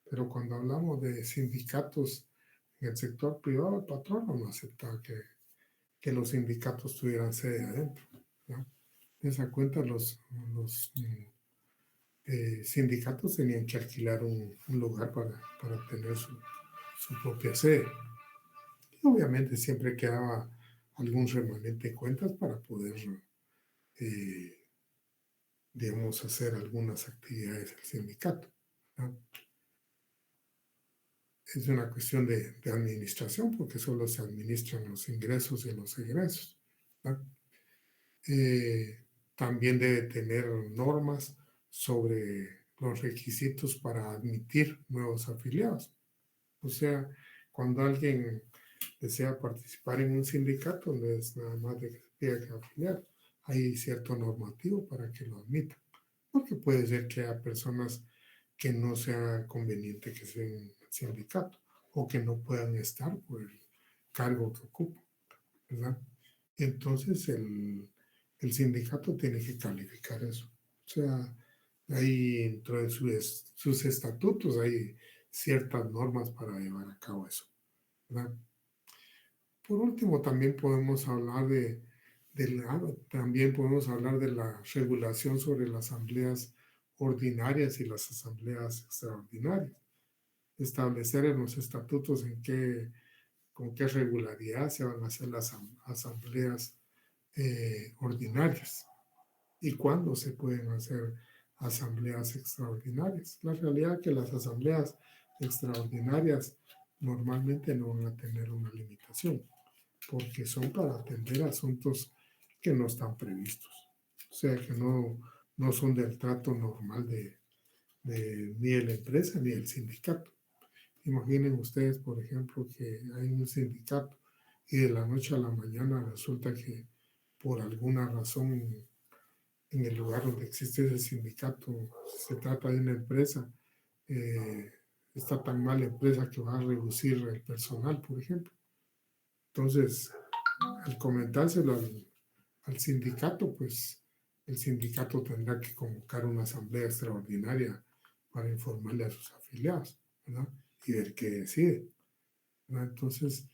Pero cuando hablamos de sindicatos en el sector privado, el patrono no aceptaba que los sindicatos tuvieran sede adentro, ¿no? De esa cuenta, los sindicatos tenían que alquilar un lugar para tener su propia sede. Y obviamente siempre quedaba algún remanente de cuentas para poder, digamos, hacer algunas actividades del sindicato, ¿no? Es una cuestión de administración, porque solo se administran los ingresos y los egresos, ¿no? También debe tener normas sobre los requisitos para admitir nuevos afiliados. O sea, cuando alguien desea participar en un sindicato, no es nada más de que se tenga que afiliar. Hay cierto normativo para que lo admita. Porque puede ser que haya personas que no sea conveniente que estén en el sindicato o que no puedan estar por el cargo que ocupan, ¿verdad? Entonces el sindicato tiene que calificar eso. O sea, ahí dentro de sus estatutos hay ciertas normas para llevar a cabo eso, ¿verdad? Por último, también podemos hablar también podemos hablar de la regulación sobre las asambleas ordinarias y las asambleas extraordinarias. Establecer en los estatutos con qué regularidad se van a hacer las asambleas ordinarias y cuándo se pueden hacer asambleas extraordinarias. La realidad es que las asambleas extraordinarias normalmente no van a tener una limitación, porque son para atender asuntos que no están previstos. O sea, que no son del trato normal ni de la empresa ni del sindicato. Imaginen ustedes, por ejemplo, que hay un sindicato y de la noche a la mañana resulta que por alguna razón en el lugar donde existe ese sindicato se trata de una empresa, está tan mal la empresa que va a reducir el personal, por ejemplo. Entonces, al comentárselo al sindicato, pues el sindicato tendrá que convocar una asamblea extraordinaria para informarle a sus afiliados, ¿verdad? Y ver qué decide, ¿verdad? Entonces,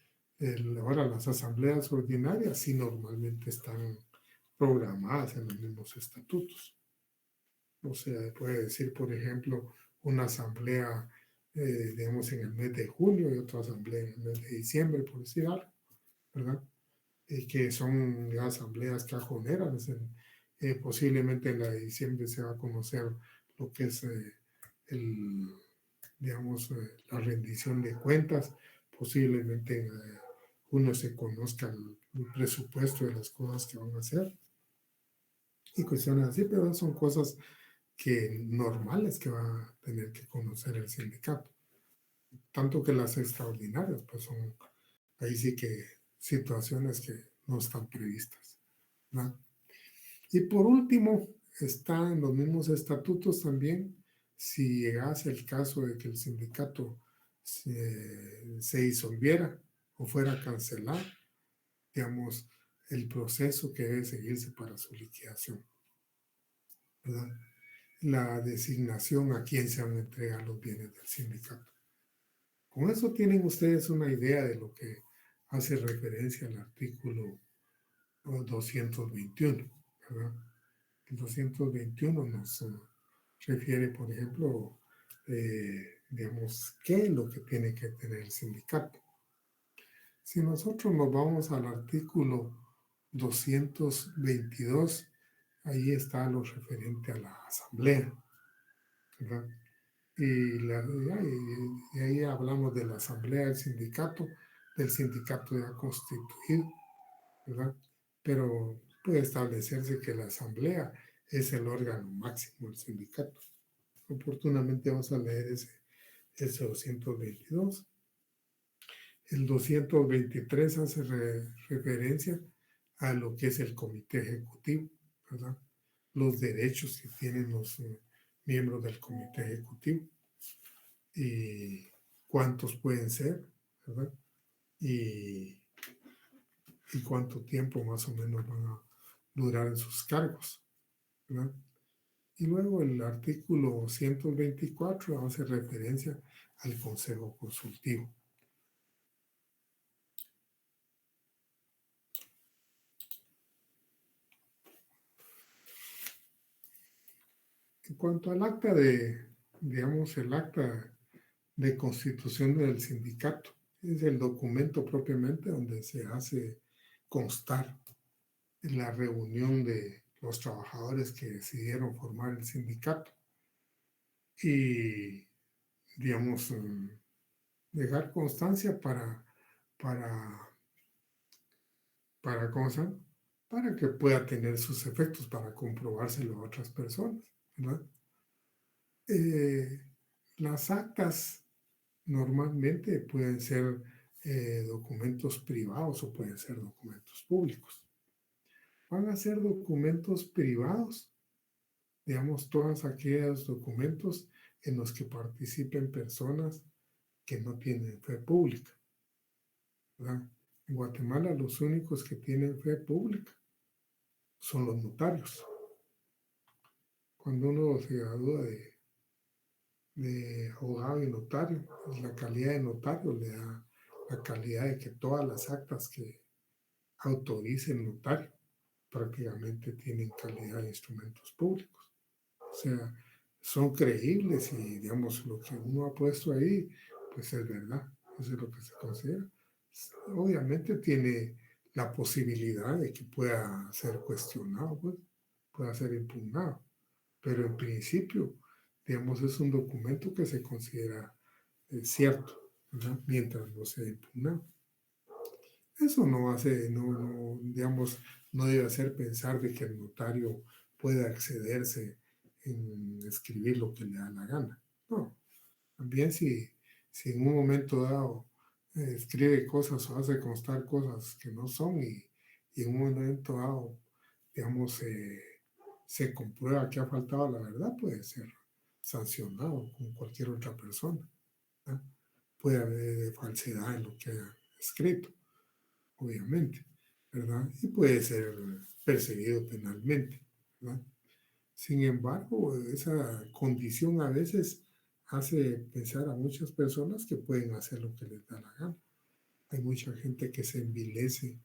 ahora las asambleas ordinarias sí normalmente están programadas en los mismos estatutos. O sea, puede decir, por ejemplo, una asamblea, digamos, en el mes de junio y otra asamblea en el mes de diciembre, por decir algo, ¿verdad? Que son ya asambleas cajoneras. Posiblemente en la de diciembre se va a conocer lo que es digamos, la rendición de cuentas. Posiblemente uno se conozca el presupuesto de las cosas que van a hacer y cuestiones así, pero son cosas normales que va a tener que conocer el sindicato. Tanto que las extraordinarias, pues son ahí sí que situaciones que no están previstas, ¿no? Y por último, está en los mismos estatutos también, si llegase el caso de que el sindicato se disolviera o fuera cancelado, digamos, el proceso que debe seguirse para su liquidación, ¿verdad? La designación a quién se van a entregar los bienes del sindicato. Con eso tienen ustedes una idea de lo que hace referencia al artículo 221, ¿verdad? El 221 nos refiere, por ejemplo, digamos, qué es lo que tiene que tener el sindicato. Si nosotros nos vamos al artículo 222, ahí está lo referente a la asamblea, ¿verdad? Y ahí hablamos de la asamblea del sindicato ya constituido, ¿verdad? Pero puede establecerse que la asamblea es el órgano máximo del sindicato. Oportunamente vamos a leer ese 222. El 223 hace referencia a lo que es el comité ejecutivo, ¿verdad? Los derechos que tienen los miembros del comité ejecutivo y cuántos pueden ser, ¿verdad? Y cuánto tiempo más o menos van a durar en sus cargos, ¿verdad? Y luego el artículo 124 hace referencia al Consejo Consultivo. En cuanto al acta digamos, el acta de constitución del sindicato, es el documento propiamente donde se hace constar la reunión de los trabajadores que decidieron formar el sindicato y, digamos, dejar constancia ¿cómo se llama? Para que pueda tener sus efectos, para comprobárselo a otras personas, ¿verdad? Las actas normalmente pueden ser documentos privados o pueden ser documentos públicos. Van a ser documentos privados, digamos, todos aquellos documentos en los que participen personas que no tienen fe pública, ¿verdad? En Guatemala los únicos que tienen fe pública son los notarios. Cuando uno se gradúa de abogado y notario. Pues la calidad de notario le da la calidad de que todas las actas que autorice el notario prácticamente tienen calidad de instrumentos públicos. O sea, son creíbles y, digamos, lo que uno ha puesto ahí, pues es verdad. Eso es lo que se considera. Obviamente tiene la posibilidad de que pueda ser cuestionado, pues, pueda ser impugnado. Pero en principio, digamos, es un documento que se considera cierto, ¿verdad? Mientras no sea impugnado. Eso no hace, digamos, no debe hacer pensar de que el notario pueda excederse en escribir lo que le da la gana. No, también si en un momento dado escribe cosas o hace constar cosas que no son y en un momento dado, digamos, se comprueba que ha faltado la verdad, puede ser sancionado con cualquier otra persona, ¿verdad? Puede haber falsedad en lo que haya escrito, obviamente, ¿verdad? Y puede ser perseguido penalmente, ¿verdad? Sin embargo, esa condición a veces hace pensar a muchas personas que pueden hacer lo que les da la gana. Hay mucha gente que se envilece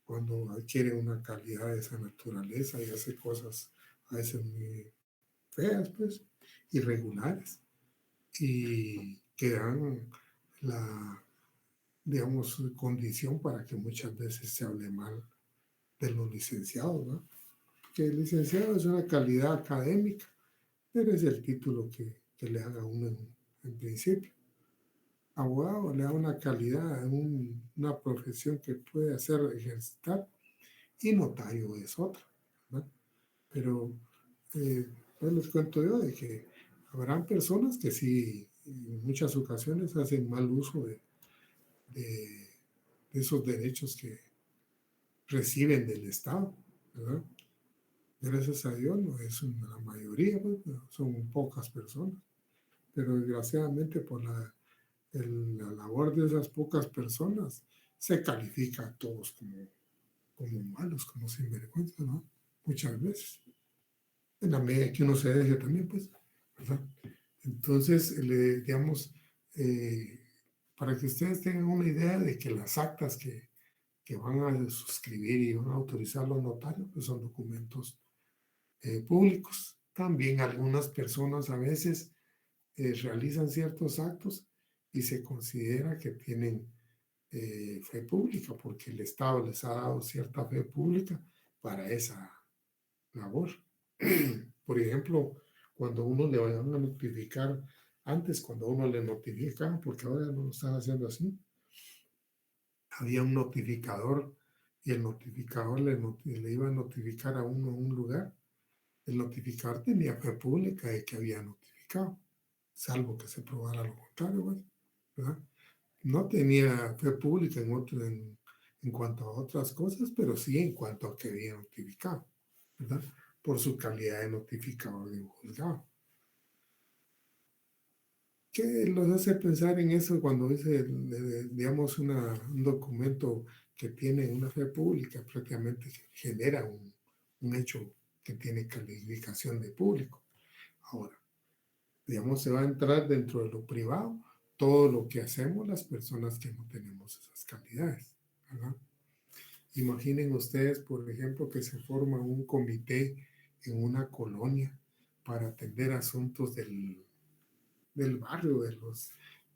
cuando adquiere una calidad de esa naturaleza y hace cosas a veces muy feas, pues, irregulares, y que dan la, digamos, condición para que muchas veces se hable mal de los licenciados, ¿no? Que el licenciado es una calidad académica, pero es el título que le dan a uno en principio. Abogado le da una calidad, una profesión que puede hacer ejercitar, y notario es otra, ¿no? Pero pues les cuento yo de que habrán personas que sí, en muchas ocasiones hacen mal uso de esos derechos que reciben del Estado, ¿verdad? Gracias a Dios no es una mayoría, pues, son pocas personas, pero desgraciadamente por la labor de esas pocas personas se califica a todos como malos, como sinvergüenza, ¿no? Muchas veces, en la medida que uno se deje también, pues, ¿verdad? Entonces, digamos, para que ustedes tengan una idea de que las actas que van a suscribir y van a autorizar los notarios, pues son documentos públicos. También algunas personas a veces realizan ciertos actos y se considera que tienen fe pública porque el Estado les ha dado cierta fe pública para esa labor. Por ejemplo, cuando uno le van a notificar, antes cuando uno le notificaban, porque ahora no lo están haciendo así, había un notificador y el notificador le iba a notificar a uno en un lugar. El notificador tenía fe pública de que había notificado, salvo que se probara lo contrario, pues, ¿verdad? No tenía fe pública en cuanto a otras cosas, pero sí en cuanto a que había notificado, ¿verdad? Por su calidad de notificador de un juzgado. ¿Qué los hace pensar en eso cuando dice, digamos, un documento que tiene una fe pública, prácticamente genera un hecho que tiene calificación de público? Ahora, digamos, se va a entrar dentro de lo privado todo lo que hacemos las personas que no tenemos esas calidades, ¿verdad? Imaginen ustedes, por ejemplo, que se forma un comité en una colonia para atender asuntos del barrio,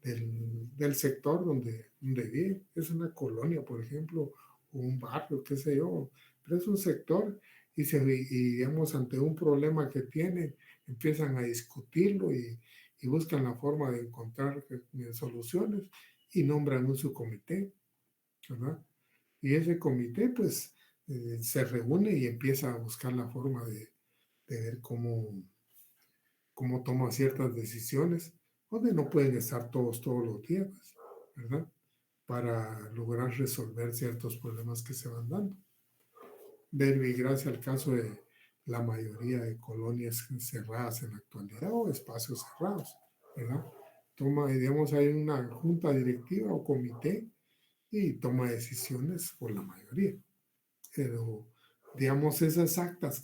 del sector donde vive. Es una colonia, por ejemplo, o un barrio, qué sé yo, pero es un sector y digamos, ante un problema que tienen, empiezan a discutirlo y buscan la forma de encontrar soluciones y nombran un subcomité, ¿verdad? Y ese comité, pues, se reúne y empieza a buscar la forma de ver cómo toma ciertas decisiones, donde no pueden estar todos los días, ¿verdad? Para lograr resolver ciertos problemas que se van dando. Gracias al caso de la mayoría de colonias cerradas en la actualidad o espacios cerrados, ¿verdad? Digamos, hay una junta directiva o comité y toma decisiones por la mayoría. Pero, digamos, esas actas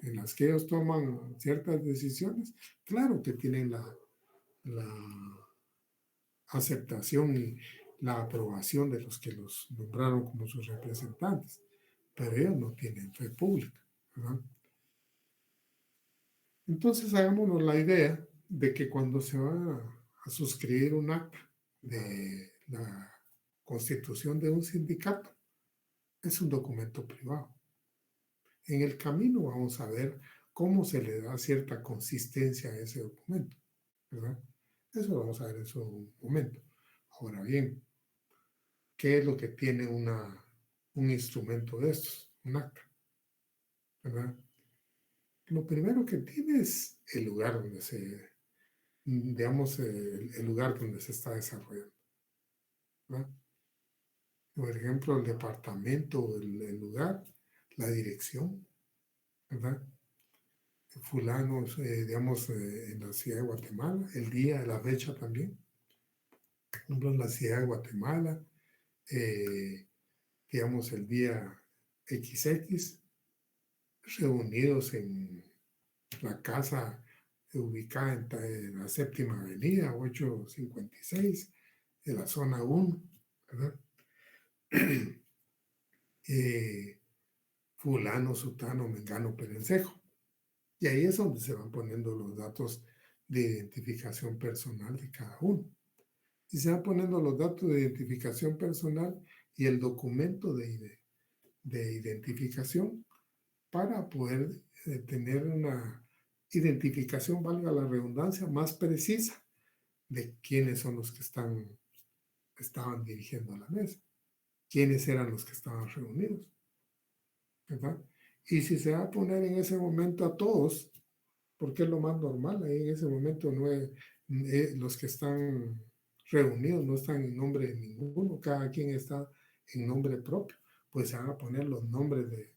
en las que ellos toman ciertas decisiones, claro que tienen la aceptación y la aprobación de los que los nombraron como sus representantes, pero ellos no tienen fe pública, ¿verdad? Entonces hagámonos la idea de que cuando se va a suscribir un acta de la constitución de un sindicato, es un documento privado. En el camino vamos a ver cómo se le da cierta consistencia a ese documento, ¿verdad? Eso lo vamos a ver en su momento. Ahora bien, ¿qué es lo que tiene un instrumento de estos? Un acta, ¿verdad? Lo primero que tiene es el lugar donde digamos, el lugar donde se está desarrollando, ¿verdad? Por ejemplo, el departamento, el lugar, la dirección, ¿verdad? Fulano, digamos, en la ciudad de Guatemala, el día, la fecha también. Por ejemplo, en la ciudad de Guatemala, digamos, el día XX, reunidos en la casa ubicada en la séptima avenida, 856, de la zona 1, ¿verdad? Fulano, sutano, mengano, perencejo. Y ahí es donde se van poniendo los datos de identificación personal de cada uno. Y se van poniendo los datos de identificación personal y el documento de identificación para poder tener una identificación, valga la redundancia, más precisa de quiénes son los que estaban dirigiendo la mesa, quiénes eran los que estaban reunidos, ¿verdad? Y si se va a poner en ese momento a todos, porque es lo más normal, ahí en ese momento no es, los que están reunidos no están en nombre de ninguno, cada quien está en nombre propio, pues se van a poner los nombres de,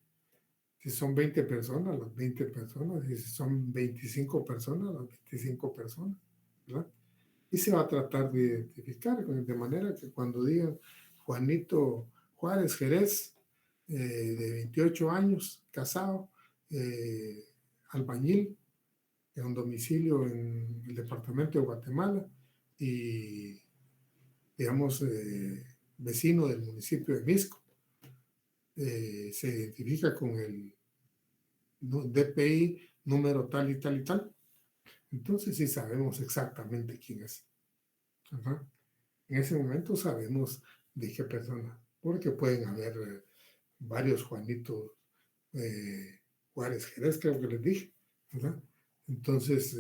si son 20 personas, las 20 personas, y si son 25 personas, las 25 personas, ¿verdad? Y se va a tratar de identificar, de manera que cuando digan Juanito Juárez Jerez, de 28 años, casado, albañil, en un domicilio en el departamento de Guatemala y, digamos, vecino del municipio de Misco. Se identifica con el DPI número tal y tal y tal. Entonces sí sabemos exactamente quién es. Ajá. En ese momento sabemos de qué persona, porque pueden haber varios Juanitos Juárez Jerez, creo que les dije, ¿verdad? Entonces,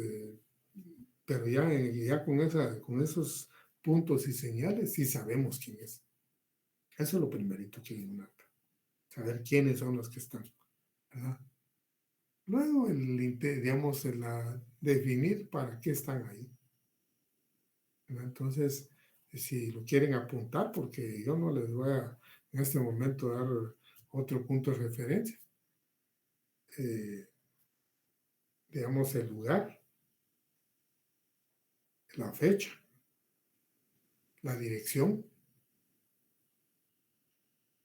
pero ya con esos puntos y señales sí sabemos quién es. Eso es lo primerito que hay en un acta. Saber quiénes son los que están, ¿verdad? Luego, digamos, definir para qué están ahí, ¿verdad? Entonces, si lo quieren apuntar, porque yo no les voy a en este momento dar otro punto de referencia. Digamos, el lugar, la fecha, la dirección,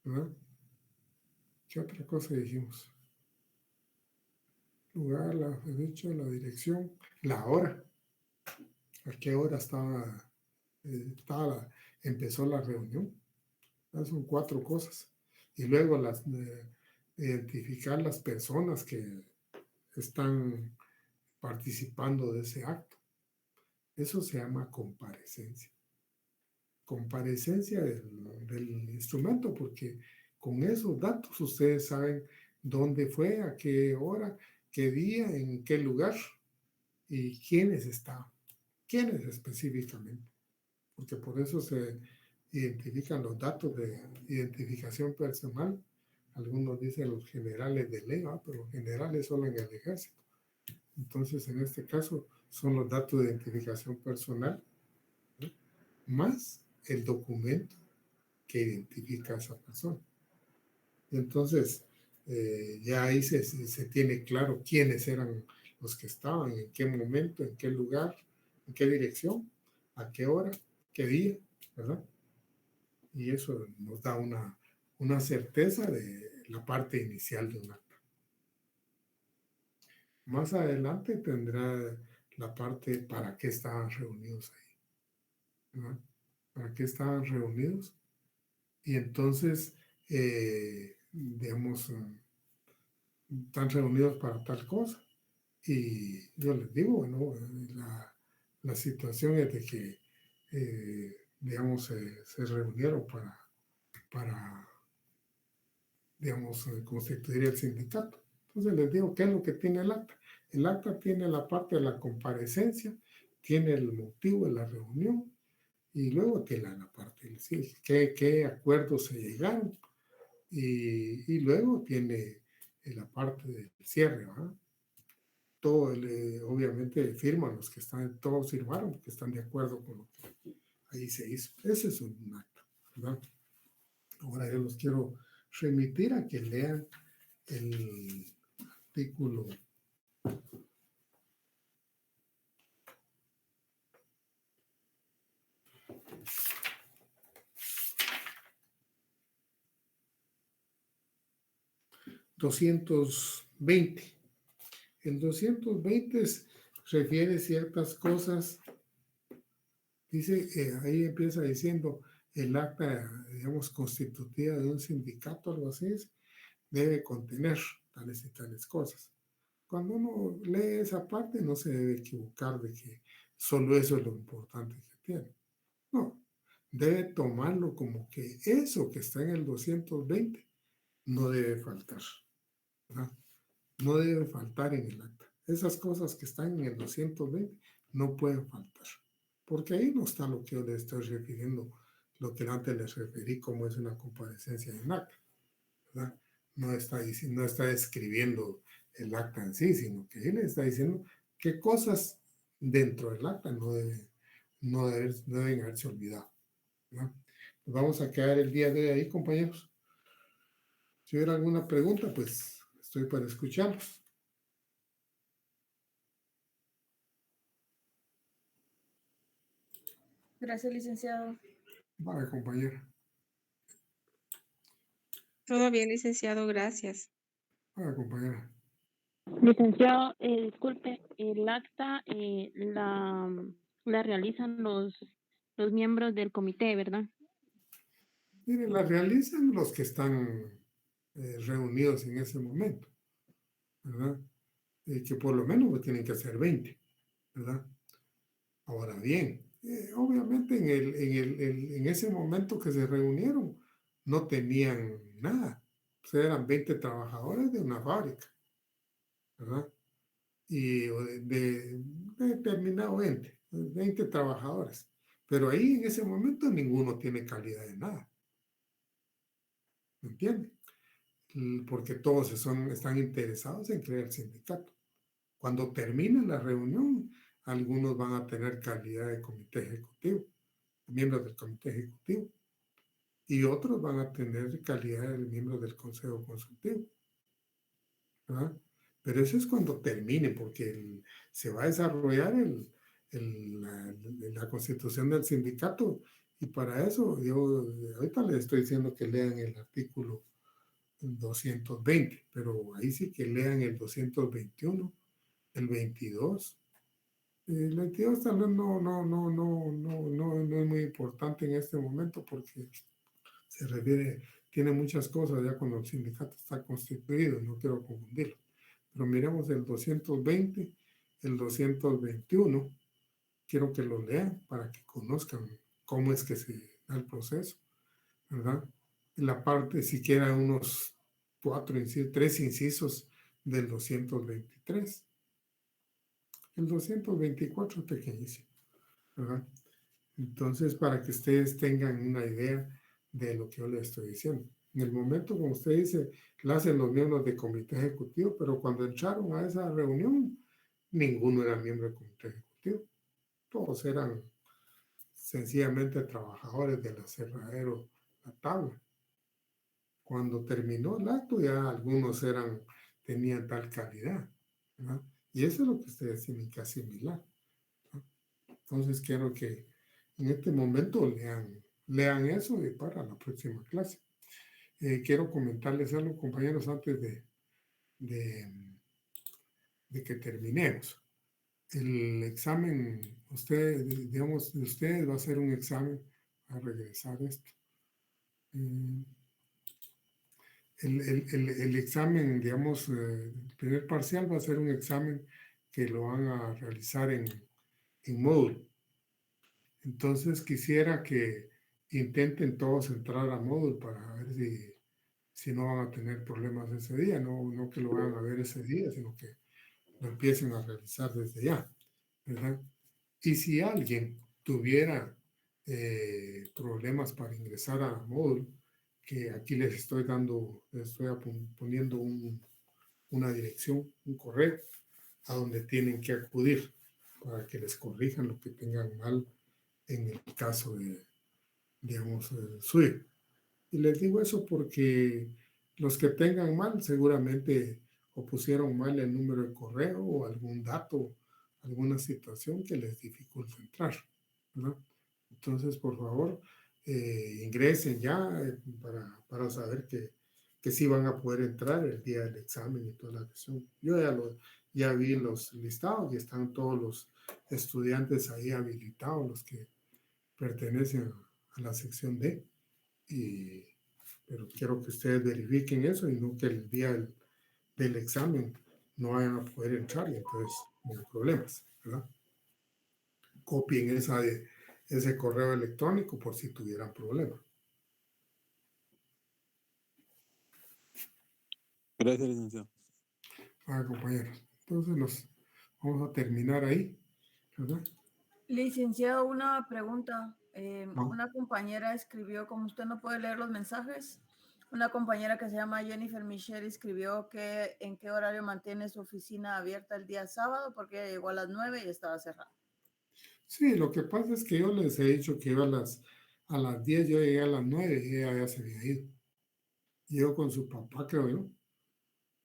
¿verdad? ¿Qué otra cosa dijimos? Lugar, la fecha, la dirección, la hora. ¿A qué hora empezó la reunión? Son 4 cosas. Y luego identificar las personas que están participando de ese acto. Eso se llama comparecencia. Comparecencia del instrumento, porque con esos datos ustedes saben dónde fue, a qué hora, qué día, en qué lugar y quiénes estaban, quiénes específicamente, porque por eso se identifican los datos de identificación personal. Algunos dicen los generales de ley, pero generales solo en el ejército. Entonces, en este caso, son los datos de identificación personal, ¿no? Más el documento que identifica a esa persona. Entonces, ya ahí se tiene claro quiénes eran los que estaban, en qué momento, en qué lugar, en qué dirección, a qué hora, qué día, ¿verdad? Y eso nos da una certeza de la parte inicial de un acta. Más adelante tendrá la parte para qué estaban reunidos ahí, ¿verdad? ¿Para qué estaban reunidos? Y entonces, digamos, están reunidos para tal cosa. Y yo les digo, bueno, la situación es de que, digamos, se reunieron para digamos, constituir el sindicato. Entonces les digo, ¿qué es lo que tiene el acta? El acta tiene la parte de la comparecencia, tiene el motivo de la reunión y luego tiene la parte de sí, qué acuerdos se llegaron y luego tiene la parte del cierre, ¿verdad? Todo, obviamente firman los que están, todos firmaron porque están de acuerdo con lo que ahí se hizo. Ese es un acta, ¿verdad? Ahora yo los quiero remitir a que lean el artículo 220. El 220 refiere ciertas cosas. Dice, ahí empieza diciendo el acta, digamos, constitutiva de un sindicato, algo así, debe contener tales y tales cosas. Cuando uno lee esa parte, no se debe equivocar de que solo eso es lo importante que tiene. No, debe tomarlo como que eso que está en el 220 no debe faltar, ¿verdad? No debe faltar en el acta. Esas cosas que están en el 220 no pueden faltar, porque ahí no está lo que yo le estoy refiriendo, lo que antes les referí como es una comparecencia en acta, ¿verdad? No está describiendo el acta en sí, sino que él está diciendo qué cosas dentro del acta no deben haberse olvidado, ¿verdad? Nos vamos a quedar el día de hoy ahí, compañeros. Si hubiera alguna pregunta, pues estoy para escucharlos. Gracias, licenciado. Vale, compañera. Todo bien, licenciado, gracias. Vale, compañera. Licenciado, disculpe, el acta la realizan los miembros del comité, ¿verdad? Miren, la realizan los que están reunidos en ese momento, ¿verdad? Que por lo menos tienen que ser 20, ¿verdad? Ahora bien, obviamente en ese momento que se reunieron no tenían nada. O sea, eran 20 trabajadores de una fábrica, ¿verdad? Y de determinado 20 trabajadores. Pero ahí en ese momento ninguno tiene calidad de nada. ¿Me entiende? Porque todos están interesados en crear el sindicato. Cuando termine la reunión, algunos van a tener calidad de comité ejecutivo, miembros del comité ejecutivo, y otros van a tener calidad de miembros del consejo consultivo, ¿verdad? Pero eso es cuando termine, porque se va a desarrollar la constitución del sindicato, y para eso yo ahorita les estoy diciendo que lean el artículo 220, pero ahí sí que lean el 221, el 22. El 22 tal vez no es muy importante en este momento porque se refiere, tiene muchas cosas ya cuando el sindicato está constituido, no quiero confundirlo. Pero miremos el 220, el 221, quiero que lo lean para que conozcan cómo es que se da el proceso, ¿verdad? La parte, siquiera unos 3 incisos del 223. El 224 es pequeñísimo, ¿verdad? Entonces, para que ustedes tengan una idea de lo que yo les estoy diciendo. En el momento, como usted dice, la hacen los miembros del comité ejecutivo, pero cuando entraron a esa reunión, ninguno era miembro del comité ejecutivo. Todos eran sencillamente trabajadores del aserradero La Tabla. Cuando terminó el acto, ya algunos tenían tal calidad, ¿verdad? Y eso es lo que ustedes tienen que asimilar, ¿no? Entonces, quiero que en este momento lean eso y para la próxima clase. Quiero comentarles algo, compañeros, antes de que terminemos. el examen, usted, digamos, de usted va a hacer un examen a regresar esto. Mm, el examen, digamos, el primer parcial va a ser un examen que lo van a realizar en Moodle. Entonces quisiera que intenten todos entrar a Moodle para ver si no van a tener problemas ese día, no que lo vayan a ver ese día, sino que lo empiecen a realizar desde ya, ¿verdad? Y si alguien tuviera problemas para ingresar a Moodle, que aquí les estoy poniendo una dirección, un correo, a donde tienen que acudir para que les corrijan lo que tengan mal en el caso de, digamos, suyo. Y les digo eso porque los que tengan mal seguramente o pusieron mal el número de correo o algún dato, alguna situación que les dificulte entrar, ¿verdad? Entonces, por favor, ingresen ya para saber que sí van a poder entrar el día del examen y toda la cuestión. Yo ya vi los listados y están todos los estudiantes ahí habilitados, los que pertenecen a la sección D. Pero quiero que ustedes verifiquen eso y no que el día del examen no vayan a poder entrar y entonces no hay problemas, ¿verdad? Copien ese correo electrónico por si tuvieran problemas. Gracias, licenciado. Compañeros. Entonces vamos a terminar ahí, ¿verdad? Licenciado, una pregunta. Ah. Una compañera escribió, como usted no puede leer los mensajes, una compañera que se llama Jennifer Michelle escribió que en qué horario mantiene su oficina abierta el día sábado porque ella llegó a las 9 y estaba cerrada. Sí, lo que pasa es que yo les he dicho que iba a las 10, yo llegué a las 9 y ella ya se había ido. Llegó con su papá, creo yo,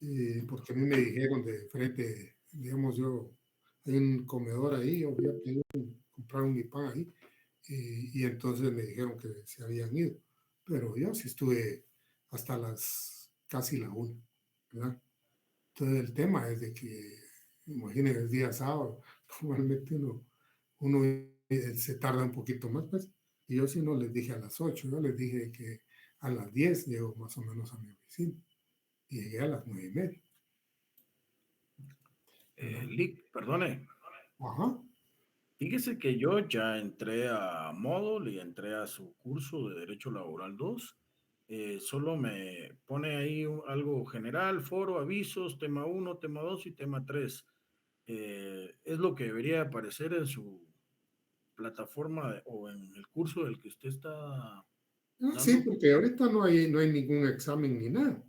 y porque a mí me dijeron de frente, digamos hay un comedor ahí, yo había pedido comprar mi pan ahí, y entonces me dijeron que se habían ido, pero yo sí estuve hasta casi la 1, ¿verdad? Entonces el tema es de que, imaginen el día sábado, normalmente uno se tarda un poquito más, pues, y yo sí no les dije a las 8, yo les dije que a las 10 llego más o menos a mi oficina, y llegué a las 9:30. Lick, perdone. Ajá. Fíjese que yo ya entré a Módulo y entré a su curso de Derecho Laboral 2. Solo me pone ahí algo general, foro, avisos, tema 1, tema 2 y tema 3. Es lo que debería aparecer en su plataforma o en el curso del que usted está Sí, dando. porque ahorita no hay ningún examen ni nada.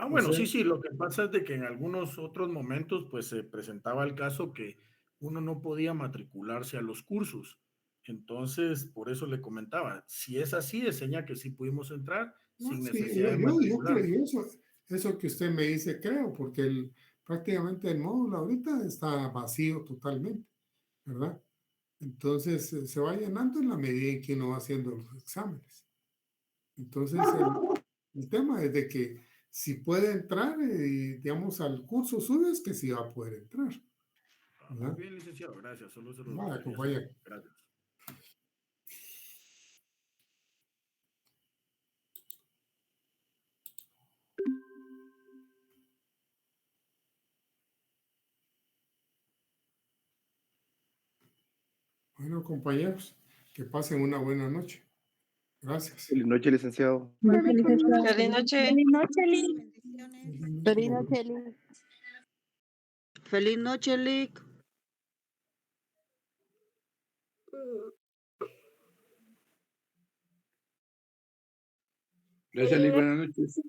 O Bueno, sea, sí, lo que pasa es de que en algunos otros momentos pues se presentaba el caso que uno no podía matricularse a los cursos. Entonces, por eso le comentaba, si es así, es señal que sí pudimos entrar no, sin sí, necesidad de yo creo matricularnos. eso que usted me dice, creo, porque prácticamente el módulo ahorita está vacío totalmente, ¿verdad? Entonces se va llenando en la medida en que uno va haciendo los exámenes. Entonces el tema es de que si puede entrar, digamos, al curso suyo, es que sí va a poder entrar, Muy ¿verdad? bien, licenciado, gracias. Solo se lo Vaya, quería saber. compañero. Gracias. Bueno, compañeros, que pasen una buena noche. Gracias. Feliz noche, licenciado. Feliz noche. Feliz noche, Lick. Bendiciones. Feliz noche, Lick. Feliz noche, Lick. Gracias, Lick. Buenas noches.